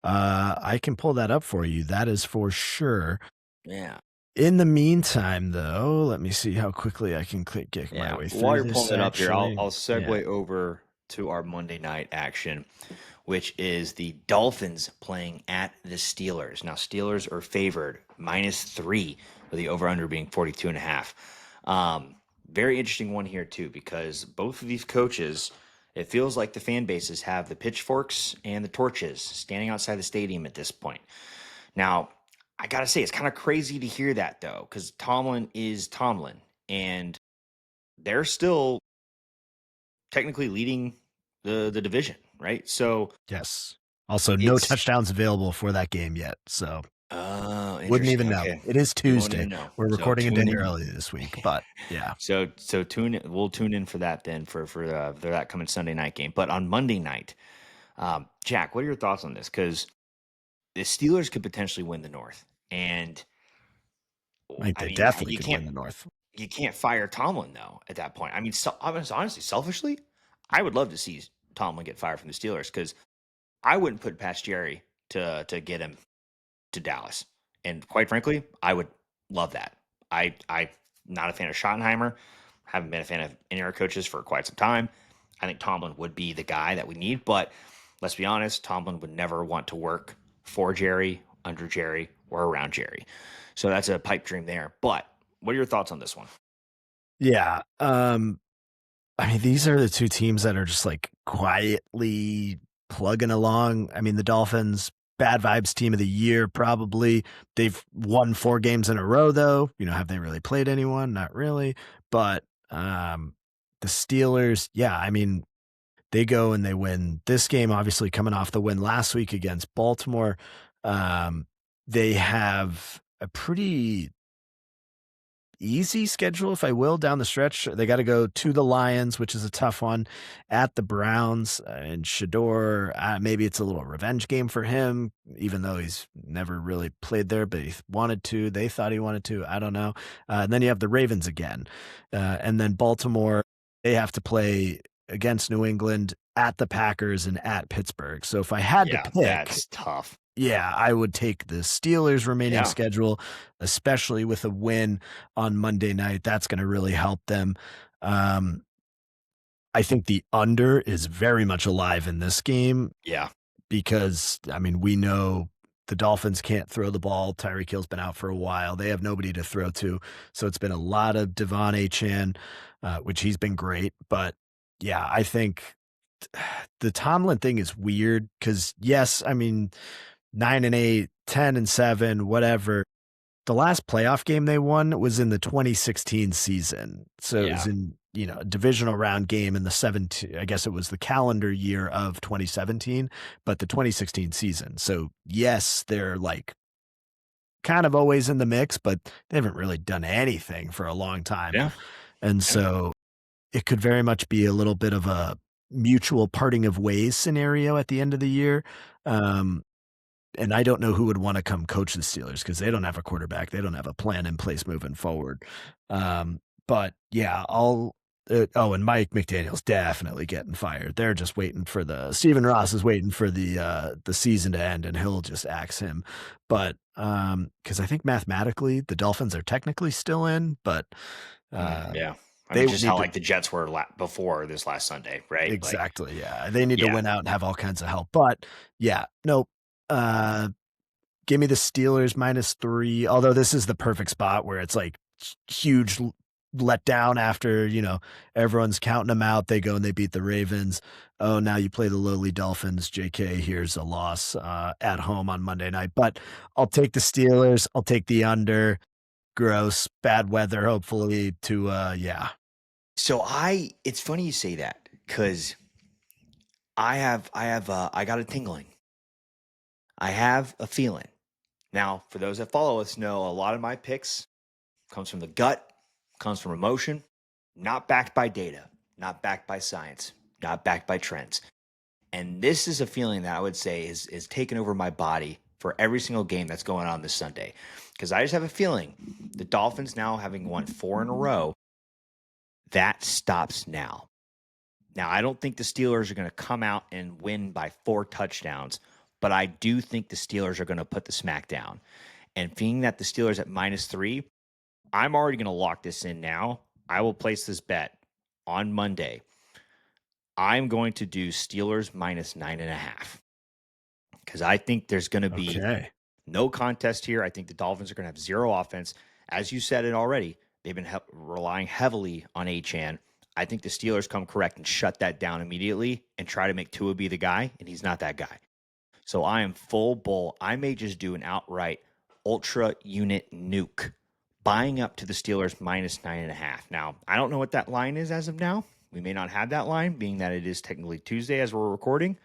I can pull that up for you. That is for sure. Yeah. In the meantime, though, let me see how quickly I can get my Yeah. way While through you're this. pulling it up here, I'll Actually, I'll yeah. segue over to our Monday night action, which is the Dolphins playing at the Steelers. Now, Steelers are favored -3, with the over-under being 42.5. Very interesting one here too, because both of these coaches, it feels like the fan bases have the pitchforks and the torches standing outside the stadium at this point. Now, I gotta say, it's kind of crazy to hear that though, because Tomlin is Tomlin, and they're still technically leading the division, right? So Yes. Also, no it's touchdowns available for that game yet, so oh, wouldn't interesting. even know. Okay, It is you won't even Tuesday. know. We're So recording a tune day in. early this week, but yeah. So tune in. We'll tune in for that then for that coming Sunday night game. But on Monday night, Jack, what are your thoughts on this? Because the Steelers could potentially win the North, and I think I they mean definitely could win the North. you can't fire Tomlin though at that point. I mean, honestly, selfishly, I would love to see Tomlin get fired from the Steelers because I wouldn't put past Jerry to get him to Dallas. And quite frankly, I would love that. I'm not a fan of Schottenheimer. Haven't been a fan of any other coaches for quite some time. I think Tomlin would be the guy that we need, but let's be honest, Tomlin would never want to work for Jerry, under Jerry, or around Jerry. So that's a pipe dream there. But what are your thoughts on this one? Yeah. I mean, these are the two teams that are just like quietly plugging along. I mean, the Dolphins, bad vibes team of the year, probably. They've won 4 games in a row, though. Have they really played anyone? Not really. But the Steelers, yeah, I mean, they go and they win this game, obviously coming off the win last week against Baltimore. Um, they have a pretty easy schedule, if I will, down the stretch. They got to go to the Lions, which is a tough one, at the Browns and Shador. Maybe it's a little revenge game for him, even though he's never really played there, but he wanted to. They thought he wanted to. I don't know. And then you have the Ravens again. And then Baltimore, they have to play against New England, at the Packers, and at Pittsburgh. So if I had to Yeah, pick, that's tough. yeah, I would take the Steelers' remaining Yeah. schedule, especially with a win on Monday night. That's going to really help them. Um, I think the under is very much alive in this game Yeah. because, I mean, we know the Dolphins can't throw the ball. Tyreek Hill's been out for a while. They have nobody to throw to. So it's been a lot of Devon Achane, which he's been great. But yeah, I think the Tomlin thing is weird because, yes, I mean, 9-8, 10-7, whatever. the last playoff game they won was in the 2016 season. So it was Yeah. in, a divisional round game in the I guess it was the calendar year of 2017, but the 2016 season. So yes, they're like kind of always in the mix, but they haven't really done anything for a long time. Yeah. And Yeah. so it could very much be a little bit of a mutual parting of ways scenario at the end of the year. Um, and I don't know who would want to come coach the Steelers because they don't have a quarterback. They don't have a plan in place moving forward. But yeah, and Mike McDaniel's definitely getting fired. They're just waiting for Stephen Ross is waiting for the season to end and he'll just axe him. But because I think mathematically the Dolphins are technically still in, but Yeah. I they mean, just need how to. like the Jets were before this last Sunday, right? Like, Exactly, yeah. They need to yeah. win out and have all kinds of help. But yeah, nope. Uh, Give me the Steelers -3. Although this is the perfect spot where it's like huge letdown after, everyone's counting them out. They go and they beat the Ravens. Oh, now you play the lowly Dolphins. JK, here's a loss at home on Monday night. But I'll take the Steelers. I'll take the under. Gross, bad weather, hopefully to yeah. So it's funny you say that because I got a tingling. I have a feeling. Now, for those that follow us, know a lot of my picks comes from the gut, comes from emotion, not backed by data, not backed by science, not backed by trends. And this is a feeling that I would say is taken over my body for every single game that's going on this Sunday. Because I just have a feeling the Dolphins now having won 4 in a row, that stops now. Now, I don't think the Steelers are going to come out and win by 4 touchdowns, but I do think the Steelers are going to put the smack down. And being that the Steelers at -3, I'm already going to lock this in now. I will place this bet on Monday. I'm going to do Steelers -9.5 because I think there's going to be Okay. no contest here. I think the Dolphins are going to have zero offense. As you said it already, they've been relying heavily on Achane. I think the Steelers come correct and shut that down immediately and try to make Tua be the guy, and he's not that guy. So I am full bull. I may just do an outright ultra unit nuke, buying up to the Steelers -9.5. Now, I don't know what that line is as of now. We may not have that line, being that it is technically Tuesday as we're recording.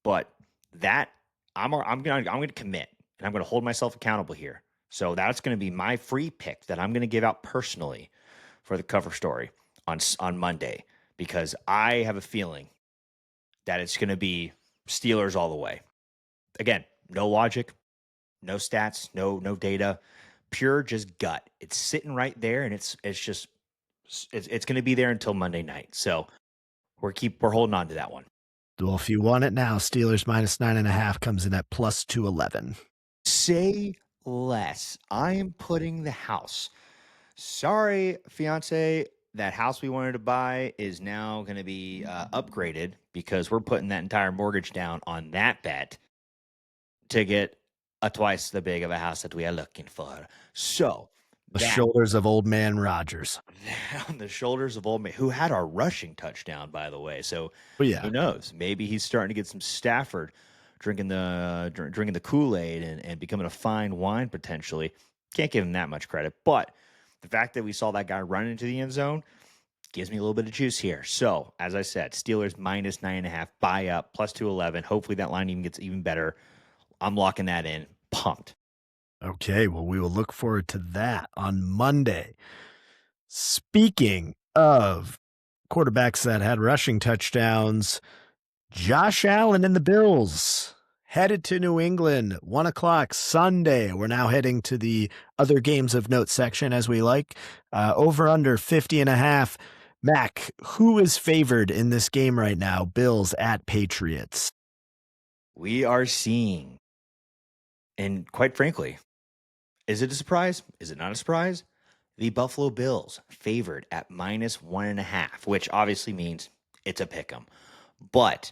But that I'm gonna commit and I'm gonna hold myself accountable here. So that's gonna be my free pick that I'm gonna give out personally for the cover story on Monday because I have a feeling that it's gonna be Steelers all the way. Again, no logic, no stats, no data, pure just gut. It's sitting right there, and it's going to be there until Monday night. So we're holding on to that one. Well, if you want it now, Steelers -9.5 comes in at +211. Say less. I am putting the house. Sorry, fiance. That house we wanted to buy is now going to be upgraded because we're putting that entire mortgage down on that bet to get a twice the big of a house that we are looking for. So The that shoulders of old man Rogers. on the shoulders of old man, who had our rushing touchdown, by the way. So Oh, yeah. who knows? Maybe he's starting to get some Stafford drinking the Kool Aid and becoming a fine wine potentially. Can't give him that much credit, but the fact that we saw that guy run into the end zone gives me a little bit of juice here. So as I said, Steelers -9.5, buy up +211. Hopefully that line even gets even better. I'm locking that in. Pumped. Okay, well, we will look forward to that on Monday. Speaking of quarterbacks that had rushing touchdowns, Josh Allen and the Bills headed to New England, 1:00 Sunday. We're now heading to the other games of note section as we like. Over under 50.5. Mac, who is favored in this game right now? Bills at Patriots. We are seeing, and quite frankly, is it a surprise? Is it not a surprise? The Buffalo Bills favored at -1.5, which obviously means it's a pick 'em. But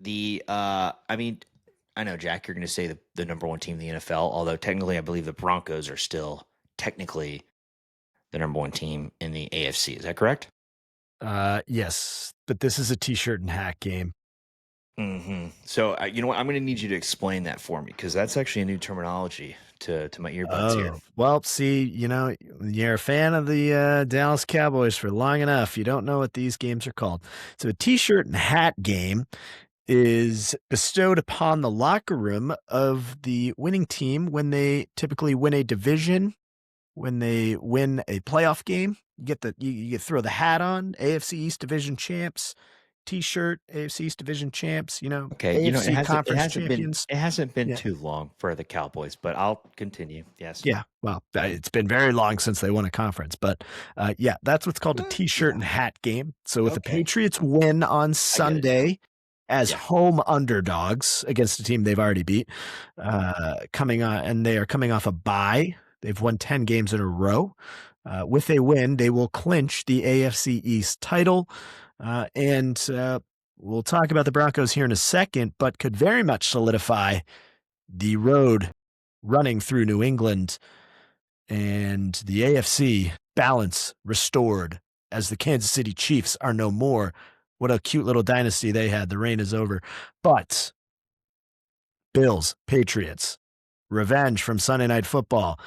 I mean, I know Jack, you're going to say the number one team in the NFL, although technically I believe the Broncos are still technically the number one team in the AFC. Is that correct? Yes, but this is a t-shirt and hat game. So, you know what? I'm going to need you to explain that for me because that's actually a new terminology to my earbuds here. Oh, well, see, you're a fan of the Dallas Cowboys for long enough. You don't know what these games are called. So, a t shirt and hat game is bestowed upon the locker room of the winning team when they typically win a division, when they win a playoff game. You throw the hat on, AFC East Division champs, t-shirt, AFC East Division champs, Okay, you know, AFC it conference hasn't been champions. it hasn't been Yeah. too long for the Cowboys, but I'll continue. Yes. Yeah, well, it's been very long since they won a conference, but yeah, that's what's called a t-shirt Yeah. and hat game. So if the Okay. Patriots win on I get it now. Sunday as Yeah. home underdogs against a team they've already beat, coming on, and they are coming off a bye. They've won 10 games in a row. With a win, they will clinch the AFC East title. And we'll talk about the Broncos here in a second, but could very much solidify the road running through New England and the AFC balance restored as the Kansas City Chiefs are no more. What a cute little dynasty they had. The reign is over. But Bills, Patriots, revenge from Sunday Night Football.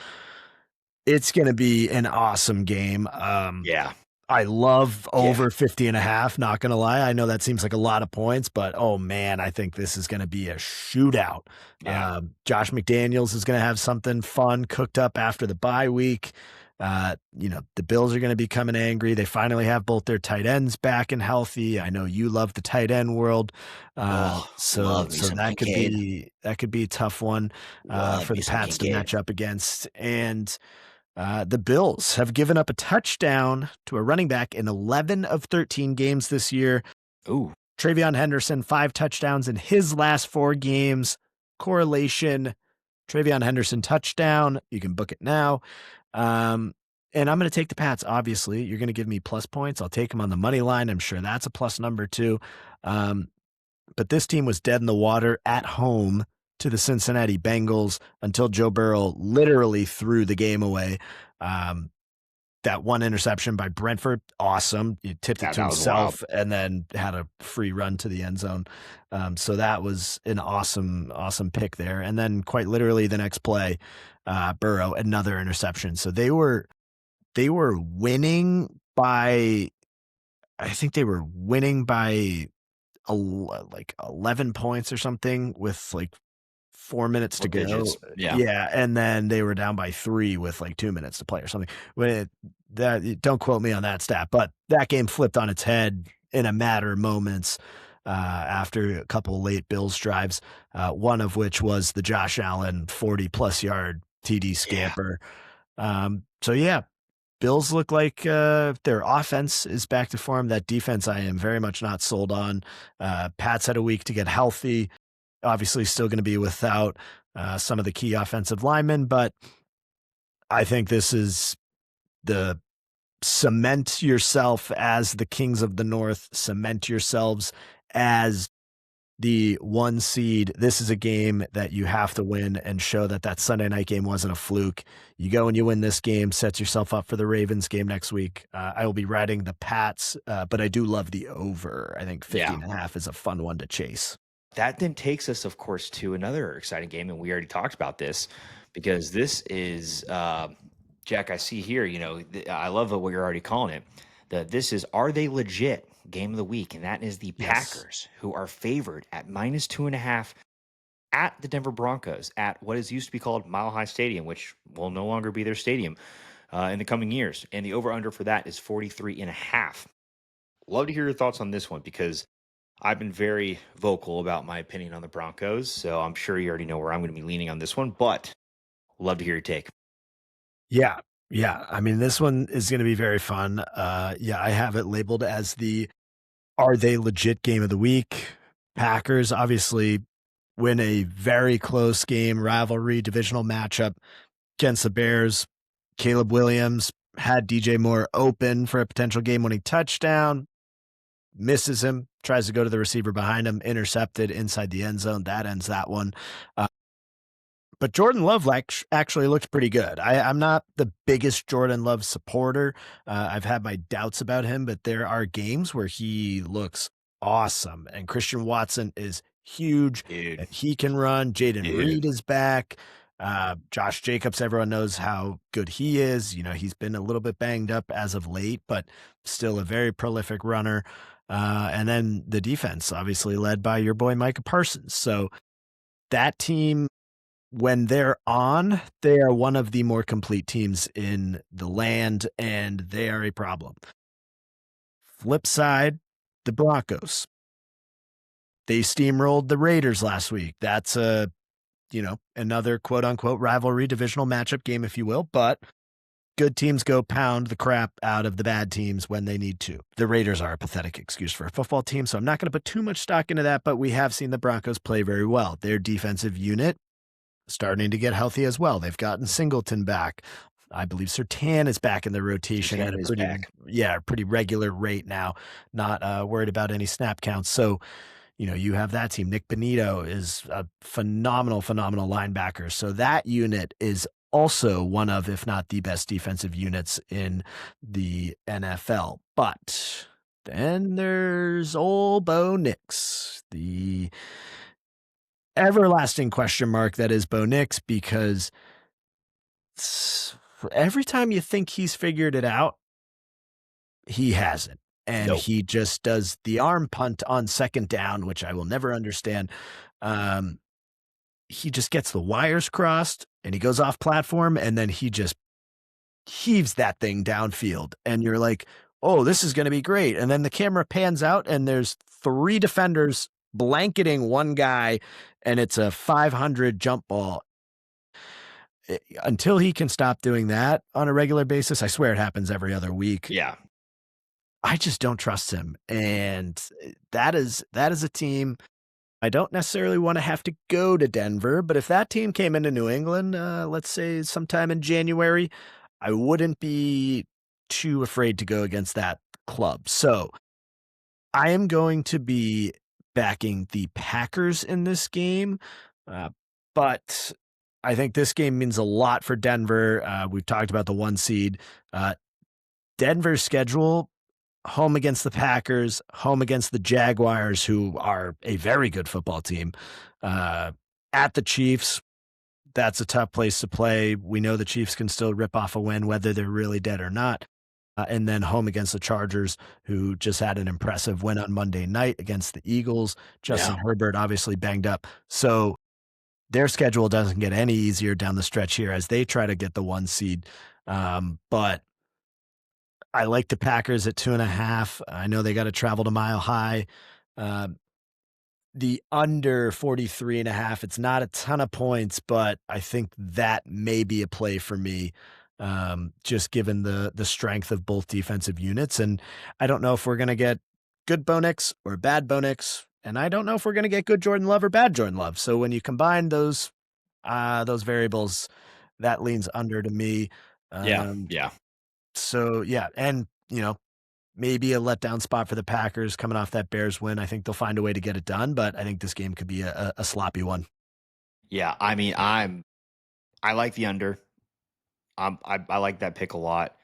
It's going to be an awesome game. Yeah. I love Yeah. over 50 and a half, not going to lie. I know that seems like a lot of points, but oh man, I think this is going to be a shootout. Yeah. Josh McDaniels is going to have something fun cooked up after the bye week. The Bills are going to be coming angry. They finally have both their tight ends back and healthy. I know you love the tight end world. Oh, So love me so some that could Kincaid. be a tough one Love for me the some Pats to Kincaid. match up against. And the Bills have given up a touchdown to a running back in 11 of 13 games this year. Ooh. Travion Henderson, 5 touchdowns in his last 4 games. Correlation, Travion Henderson touchdown. You can book it now. And I'm going to take the Pats, obviously. You're going to give me plus points. I'll take them on the money line. I'm sure that's a plus number too. But this team was dead in the water at home to the Cincinnati Bengals until Joe Burrow literally threw the game away. That one interception by Brentford, awesome. He tipped it Yeah, to that was wild. himself and then had a free run to the end zone. So that was an awesome, awesome pick there. And then quite literally the next play, Burrow, another interception. So they were winning by, I think they were winning by like 11 points or something with like 4 minutes to Four go. digits. Yeah. Yeah, and then they were down by 3 with like 2 minutes to play or something. Don't quote me on that stat, but that game flipped on its head in a matter of moments after a couple of late Bills drives, one of which was the Josh Allen 40-plus yard TD Yeah. scamper. So yeah, Bills look like their offense is back to form. That defense I am very much not sold on. Pats had a week to get healthy. Obviously, still going to be without some of the key offensive linemen, but I think this is the cement yourself as the Kings of the North, cement yourselves as the 1 seed. This is a game that you have to win and show that that Sunday night game wasn't a fluke. You go and you win this game, sets yourself up for the Ravens game next week. I will be riding the Pats, but I do love the over. I think 50 Yeah. and a half is a fun one to chase. That then takes us, of course, to another exciting game, and we already talked about this because this is Jack. I see here, I love what you're already calling it. This is Are They Legit game of the week, and that is the Yes. Packers, who are favored at -2.5 at the Denver Broncos at what is used to be called Mile High Stadium, which will no longer be their stadium in the coming years. And the over under for that is 43.5. Love to hear your thoughts on this one because I've been very vocal about my opinion on the Broncos, so I'm sure you already know where I'm going to be leaning on this one, but love to hear your take. Yeah. Yeah. I mean, this one is going to be very fun. Yeah, I have it labeled as the Are They Legit game of the week. Packers obviously win a very close game, rivalry, divisional matchup against the Bears. Caleb Williams had DJ Moore open for a potential game winning touchdown, misses him, tries to go to the receiver behind him, intercepted inside the end zone. That ends that one. But Jordan Love actually looked pretty good. I'm not the biggest Jordan Love supporter. I've had my doubts about him, but there are games where he looks awesome, and Christian Watson is huge, Dude, and he can run. Jaden dude. Reed is back. Josh Jacobs, everyone knows how good he is. He's been a little bit banged up as of late, but still a very prolific runner. And then the defense, obviously led by your boy Micah Parsons. So that team, when they're on, they are one of the more complete teams in the land, and they are a problem. Flip side, the Broncos. They steamrolled the Raiders last week. That's another quote unquote rivalry divisional matchup game, if you will, but good teams go pound the crap out of the bad teams when they need to. The Raiders are a pathetic excuse for a football team, so I'm not going to put too much stock into that, but we have seen the Broncos play very well. Their defensive unit starting to get healthy as well. They've gotten Singleton back. I believe Surtain is back in the rotation at Surtain a is back. pretty regular rate now, not worried about any snap counts. So, you have that team. Nick Benito is a phenomenal, phenomenal linebacker. So that unit is also one of, if not the best defensive units in the NFL. But then there's old Bo Nix, the everlasting question mark that is Bo Nix, because every time you think he's figured it out, he hasn't. And Nope. he just does the arm punt on second down, which I will never understand. Um, he just gets the wires crossed and he goes off platform, and then he just heaves that thing downfield. And you're like, oh, this is going to be great. And then the camera pans out and there's three defenders blanketing one guy, and it's a 500 jump ball. Until he can stop doing that on a regular basis, I swear it happens every other week. Yeah. I just don't trust him. And that is a team I don't necessarily want to have to go to Denver, but if that team came into New England, let's say sometime in January, I wouldn't be too afraid to go against that club. So I am going to be backing the Packers in this game, uh, but I think this game means a lot for Denver. We've talked about the one seed. Uh, Denver's schedule: home against the Packers, home against the Jaguars, who are a very good football team, uh, at the Chiefs. That's a tough place to play. We know the Chiefs can still rip off a win, whether they're really dead or not. And then home against the Chargers, who just had an impressive win on Monday night against the Eagles. Justin Yeah. Herbert obviously banged up. So their schedule doesn't get any easier down the stretch here as they try to get the one seed. But I like the Packers at 2.5. I know they got to travel to Mile High. Uh, the under 43.5. It's not a ton of points, but I think that may be a play for me, just given the strength of both defensive units. And I don't know if we're going to get good Bo Nix or bad Bo Nix, and I don't know if we're going to get good Jordan Love or bad Jordan Love. So when you combine those variables, that leans under to me. Yeah. Um, Yeah. so yeah, and maybe a letdown spot for the Packers coming off that Bears win. I think they'll find a way to get it done, but I think this game could be a sloppy one. Yeah. I mean, I like the under. I like that pick a lot.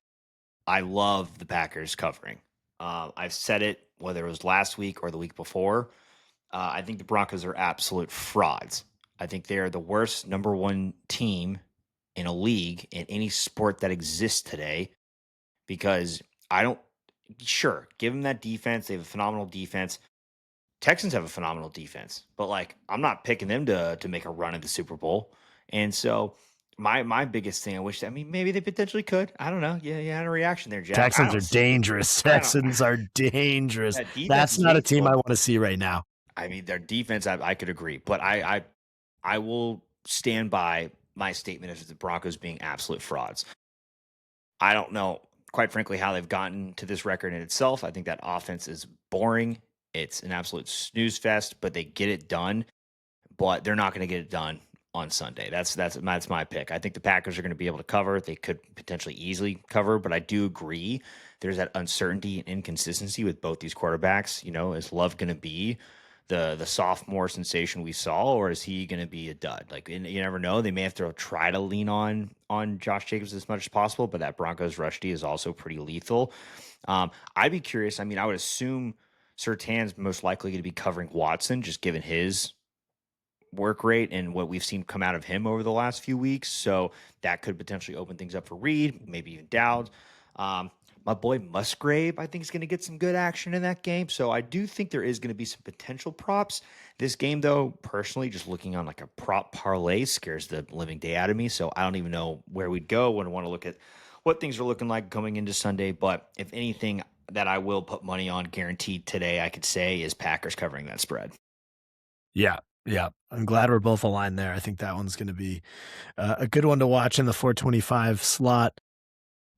I love the Packers covering. I've said it whether it was last week or the week before. I think the Broncos are absolute frauds. I think they are the worst number one team in a league in any sport that exists today because I don't, sure, give them that defense. They have a phenomenal defense. Texans have a phenomenal defense, but like I'm not picking them to make a run at the Super Bowl. And so my biggest thing, I mean maybe they potentially could. I don't know. Yeah, you had a reaction there, Jack. I Texans don't are see it. dangerous. I don't. Texans are dangerous. That defense That's is not a team I lethal. want to see right now. I mean, their defense, I could agree, but I will stand by my statement as the Broncos being absolute frauds. I don't know, quite frankly, how they've gotten to this record in itself. I think that offense is boring. It's an absolute snooze fest, but they get it done. But they're not going to get it done on Sunday. That's my pick. I think the Packers are going to be able to cover. They could potentially easily cover, but I do agree there's that uncertainty and inconsistency with both these quarterbacks. Is Love going to be the sophomore sensation we saw, or is he going to be a dud? Like, and you never know. They may have to try to lean on Josh Jacobs as much as possible, but that Broncos rush D is also pretty lethal. I'd be curious. I mean, I would assume Sertan's most likely going to be covering Watson, just given his work rate and what we've seen come out of him over the last few weeks. So that could potentially open things up for Reed, maybe even Dowd. Um, my boy Musgrave, I think, is going to get some good action in that game. So I do think there is going to be some potential props. This game, though, personally, just looking on like a prop parlay scares the living day out of me. So I don't even know where we'd go when I want to look at what things are looking like coming into Sunday. But if anything that I will put money on guaranteed today, I could say is Packers covering that spread. Yeah. Yeah. I'm glad we're both aligned there. I think that one's going to be a good one to watch in the 425 slot.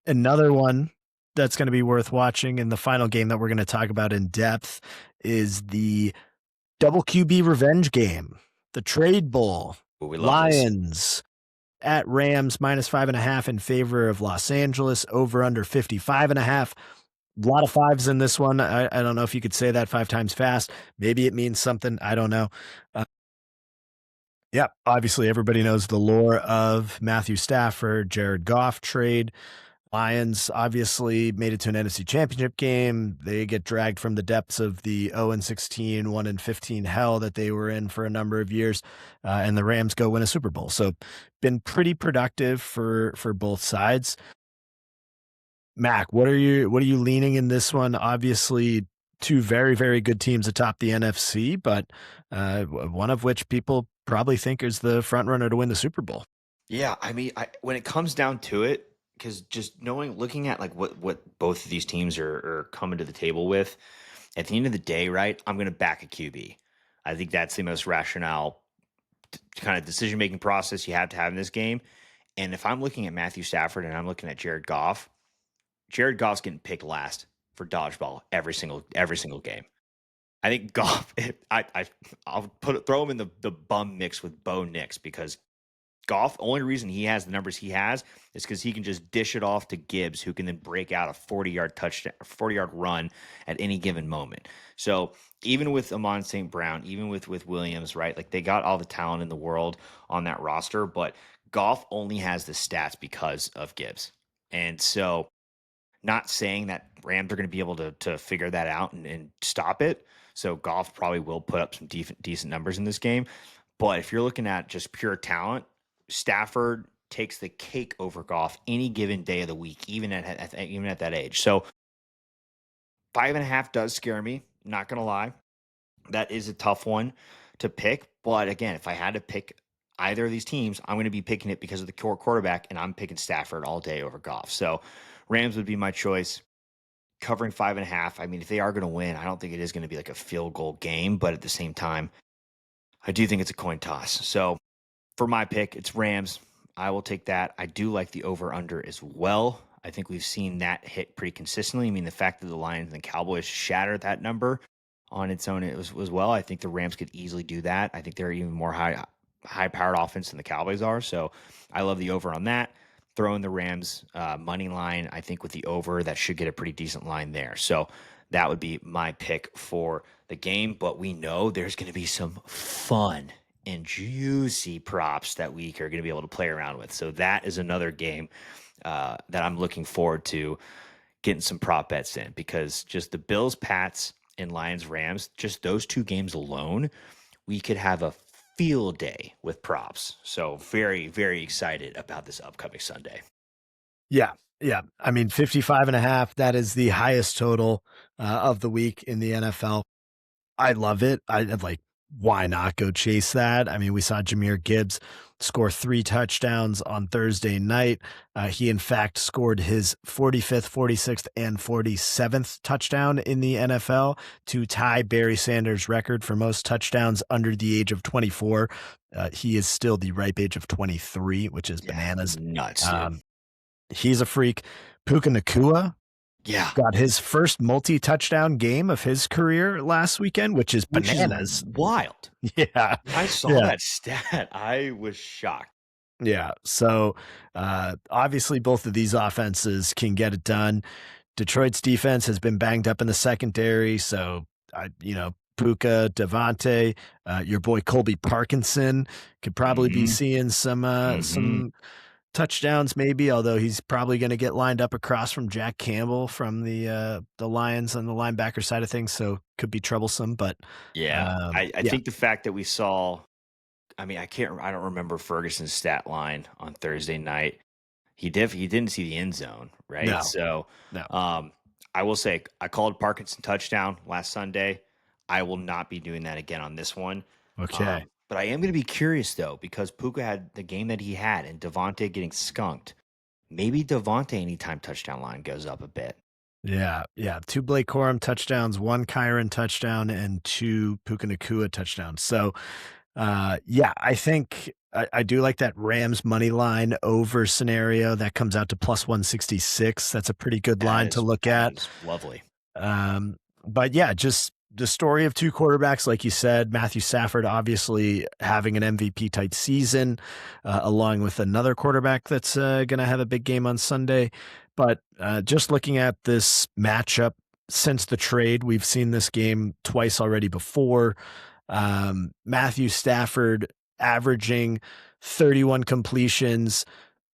Another one that's going to be worth watching in the final game that we're going to talk about in depth is the double QB revenge game, the trade bowl. Ooh, we love this. Lions at Rams -5.5 in favor of Los Angeles, over under 55.5. A lot of fives in this one. I don't know if you could say that 5 times fast. Maybe it means something. I don't know. Uh, yeah, obviously everybody knows the lore of Matthew Stafford, Jared Goff trade. Lions obviously made it to an NFC Championship game. They get dragged from the depths of the 0-16, 1-15 hell that they were in for a number of years, and the Rams go win a Super Bowl. So, been pretty productive for both sides. Mac, what are you leaning in this one? Obviously, two very, very good teams atop the NFC, but one of which people probably think is the front runner to win the Super Bowl. Yeah, I mean, when it comes down to it, because just looking at like what both of these teams are coming to the table with, at the end of the day, right? I'm going to back a QB. I think that's the most rationale kind of decision making process you have to have in this game. And if I'm looking at Matthew Stafford and I'm looking at Jared Goff's getting picked last for dodgeball every single game. I think Goff. I'll throw him in the bum mix with Bo Nix because Goff, only reason he has the numbers he has is because he can just dish it off to Gibbs, who can then break out a 40-yard touchdown, 40-yard run at any given moment. So even with Amon St. Brown, even with Williams, right? Like they got all the talent in the world on that roster, but Goff only has the stats because of Gibbs. And so not saying that Rams are going to be able to figure that out and stop it. So Goff probably will put up some decent numbers in this game. But if you're looking at just pure talent, Stafford takes the cake over Goff any given day of the week, even at that age. So 5.5 does scare me. Not gonna lie, that is a tough one to pick. But again, if I had to pick either of these teams, I'm going to be picking it because of the quarterback, and I'm picking Stafford all day over Goff. So Rams would be my choice. Covering 5.5. I mean, if they are going to win, I don't think it is going to be like a field goal game, but at the same time, I do think it's a coin toss. So for my pick, it's Rams. I will take that. I do like the over under as well. I think we've seen that hit pretty consistently. I mean, the fact that the Lions and the Cowboys shattered that number on its own as well. I think the Rams could easily do that. I think they're even more high powered offense than the Cowboys are. So I love the over on that. Throwing the Rams money line, I think with the over, that should get a pretty decent line there. So that would be my pick for the game. But we know there's going to be some fun and juicy props that we are going to be able to play around with. So that is another game that I'm looking forward to getting some prop bets in, because just the Bills, Pats, and Lions, Rams, just those two games alone, we could have a field day with props. So very, very excited about this upcoming Sunday. Yeah. Yeah. I mean, 55.5, that is the highest total of the week in the NFL. I love it. I like, why not go chase that? I mean, we saw Jahmyr Gibbs score 3 touchdowns on Thursday night. He, in fact, scored his 45th, 46th, and 47th touchdown in the NFL to tie Barry Sanders' record for most touchdowns under the age of 24. He is still the ripe age of 23, which is bananas. Nuts, dude. He's a freak. Puka Nacua Yeah. got his first multi-touchdown game of his career last weekend, which is bananas. Wild. Yeah. I saw that stat. I was shocked. Yeah. So obviously both of these offenses can get it done. Detroit's defense has been banged up in the secondary. So, Puka, Devontae, your boy Colby Parkinson could probably be seeing some touchdowns maybe, although he's probably going to get lined up across from Jack Campbell from the Lions on the linebacker side of things, so could be troublesome. But Yeah, I yeah, think the fact that we saw, I mean, I don't remember Ferguson's stat line on Thursday night. He didn't see the end zone, right? no, So, no, um, I will say I called Parkinson touchdown last Sunday. I will not be doing that again on this one. okay, But I am going to be curious though because Puka had the game that he had and Devontae getting skunked. Maybe Devontae anytime touchdown line goes up a bit. yeah, yeah. Two Blake Corum touchdowns, one Kyron touchdown, and two Puka Nakua touchdowns. So yeah, I think I do like that Rams money line over scenario that comes out to plus 166. That's a pretty good line to look That at. is lovely. Um, but yeah, just the story of two quarterbacks, like you said, Matthew Stafford obviously having an MVP type season, along with another quarterback that's going to have a big game on Sunday. But just looking at this matchup since the trade, we've seen this game twice already before. Matthew Stafford averaging 31 completions,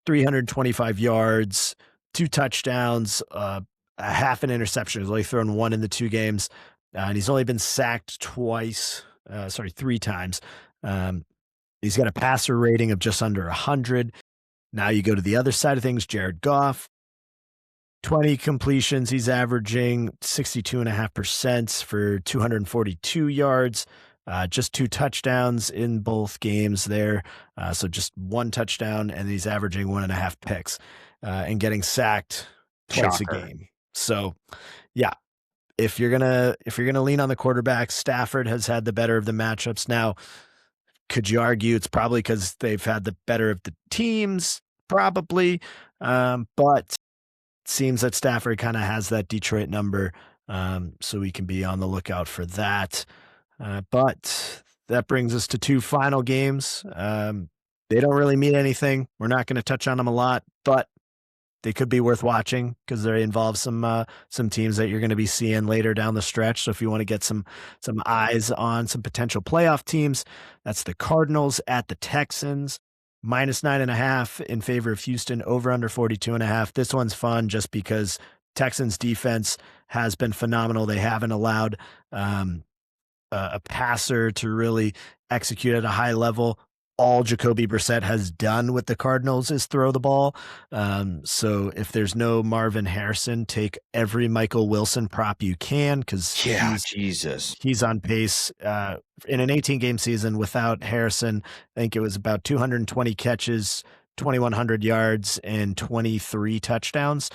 325 yards, two touchdowns, a half an interception. He's only thrown one in the two games, and he's only been sacked twice. Sorry, three times. Um, he's got a passer rating of just under 100. Now you go to the other side of things. Jared Goff, 20 completions. He's averaging 62.5% for 242 yards. Just two touchdowns in both games there. So just one touchdown, and he's averaging 1.5 picks and getting sacked twice a Shocker. game. So yeah, if you're gonna lean on the quarterback, Stafford has had the better of the matchups. Now, could you argue it's probably because they've had the better of the teams? Probably. But seems that Stafford kind of has that Detroit number, so we can be on the lookout for that. But that brings us to two final games. They don't really mean anything. We're not going to touch on them a lot, but they could be worth watching because they involve some teams that you're going to be seeing later down the stretch. So if you want to get some eyes on some potential playoff teams, that's the Cardinals at the Texans. -9.5 in favor of Houston, over under 42.5. This one's fun just because Texans defense has been phenomenal. They haven't allowed a passer to really execute at a high level. All Jacoby Brissett has done with the Cardinals is throw the ball. So if there's no Marvin Harrison, take every Michael Wilson prop you can because Yeah, Jesus. he's on pace in an 18 game season without Harrison. I think it was about 220 catches, 2,100 yards, and 23 touchdowns.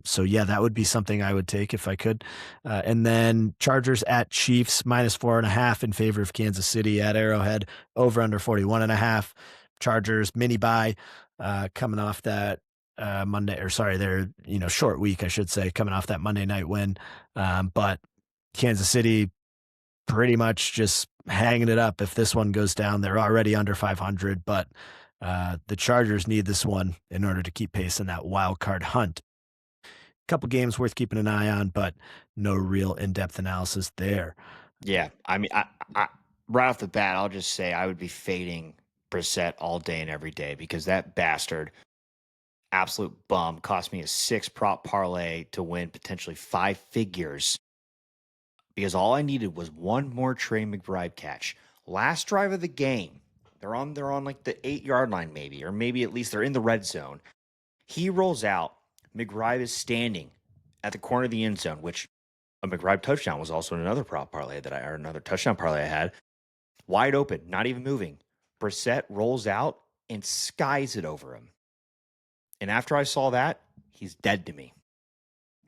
So yeah, that would be something I would take if I could. And then Chargers at Chiefs -4.5 in favor of Kansas City at Arrowhead, over under 41.5. Chargers mini bye coming off that Monday, or sorry, their short week, I should say, coming off that Monday night win. But Kansas City pretty much just hanging it up. If this one goes down, they're already under 500, but the Chargers need this one in order to keep pace in that wild card hunt. Couple games worth keeping an eye on, but no real in-depth analysis there. Yeah, I mean, I right off the bat, I'll just say I would be fading Brissett all day and every day because that bastard, absolute bum, cost me a six prop parlay to win potentially five figures because all I needed was one more Trey McBride catch. Last drive of the game, they're on like the 8 yard line maybe, or maybe at least they're in the red zone. He rolls out. McBride is standing at the corner of the end zone, which a McBride touchdown was also another prop parlay or another touchdown parlay I had. Wide open, not even moving. Brissett rolls out and skies it over him. And after I saw that, he's dead to me.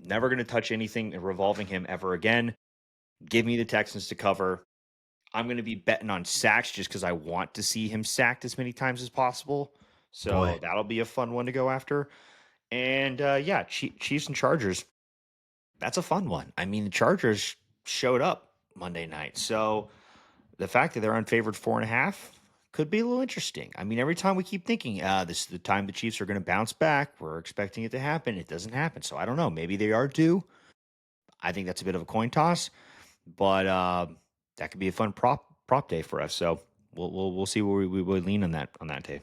Never going to touch anything revolving him ever again. Give me the Texans to cover. I'm going to be betting on sacks just because I want to see him sacked as many times as possible. So Boy, that'll be a fun one to go after. And yeah, Chiefs and Chargers. That's a fun one. I mean, the Chargers showed up Monday night. So the fact that they're unfavored 4.5 could be a little interesting. I mean, every time we keep thinking, this is the time the Chiefs are going to bounce back, we're expecting it to happen. It doesn't happen. So I don't know. Maybe they are due. I think that's a bit of a coin toss, but that could be a fun prop day for us. So we'll see where we would lean on that day.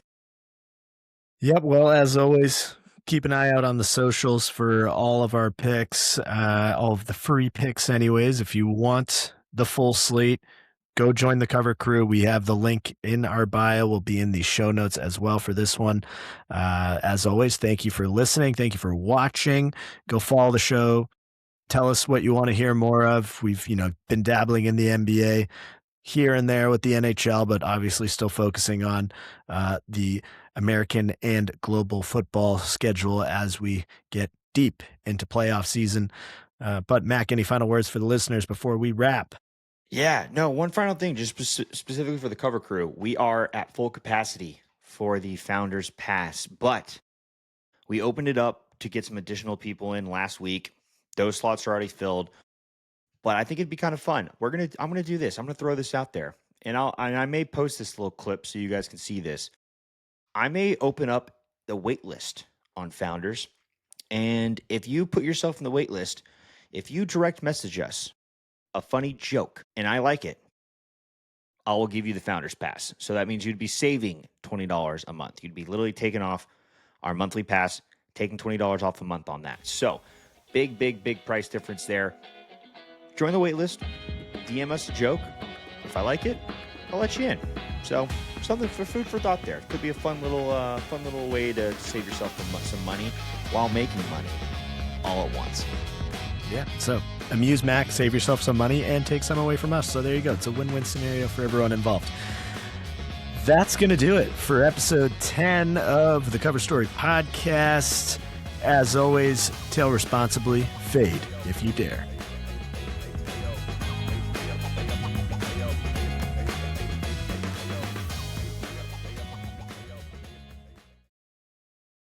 Yep. Well, as always, keep an eye out on the socials for all of our picks, all of the free picks, anyways. If you want the full slate, go join the cover crew. We have the link in our bio. Will be in the show notes as well for this one. As always, thank you for listening. Thank you for watching. Go follow the show. Tell us what you want to hear more of. We've, been dabbling in the NBA here and there with the NHL, but obviously still focusing on the American and global football schedule as we get deep into playoff season. But Mac, any final words for the listeners before we wrap? Yeah, no, one final thing, just specifically for the cover crew. We are at full capacity for the Founders Pass, but we opened it up to get some additional people in last week. Those slots are already filled, but I think it'd be kind of fun. I'm gonna do this. I'm gonna throw this out there, and I may post this little clip so you guys can see this. I may open up the wait list on Founders, and if you put yourself in the wait list, if you direct message us a funny joke and I like it, I will give you the Founders Pass. So that means you'd be saving $20 a month. You'd be literally taking off our monthly pass, taking $20 off a month on that. So big price difference there. Join the wait list, DM us a joke. If I like it, I'll let you in. So something for food for thought there. Could be a fun little way to save yourself some money while making money all at once. Yeah. So amuse Mac, save yourself some money, and take some away from us. So there you go. It's a win-win scenario for everyone involved. That's going to do it for episode 10 of the Cover Story Podcast. As always, tail responsibly, fade if you dare.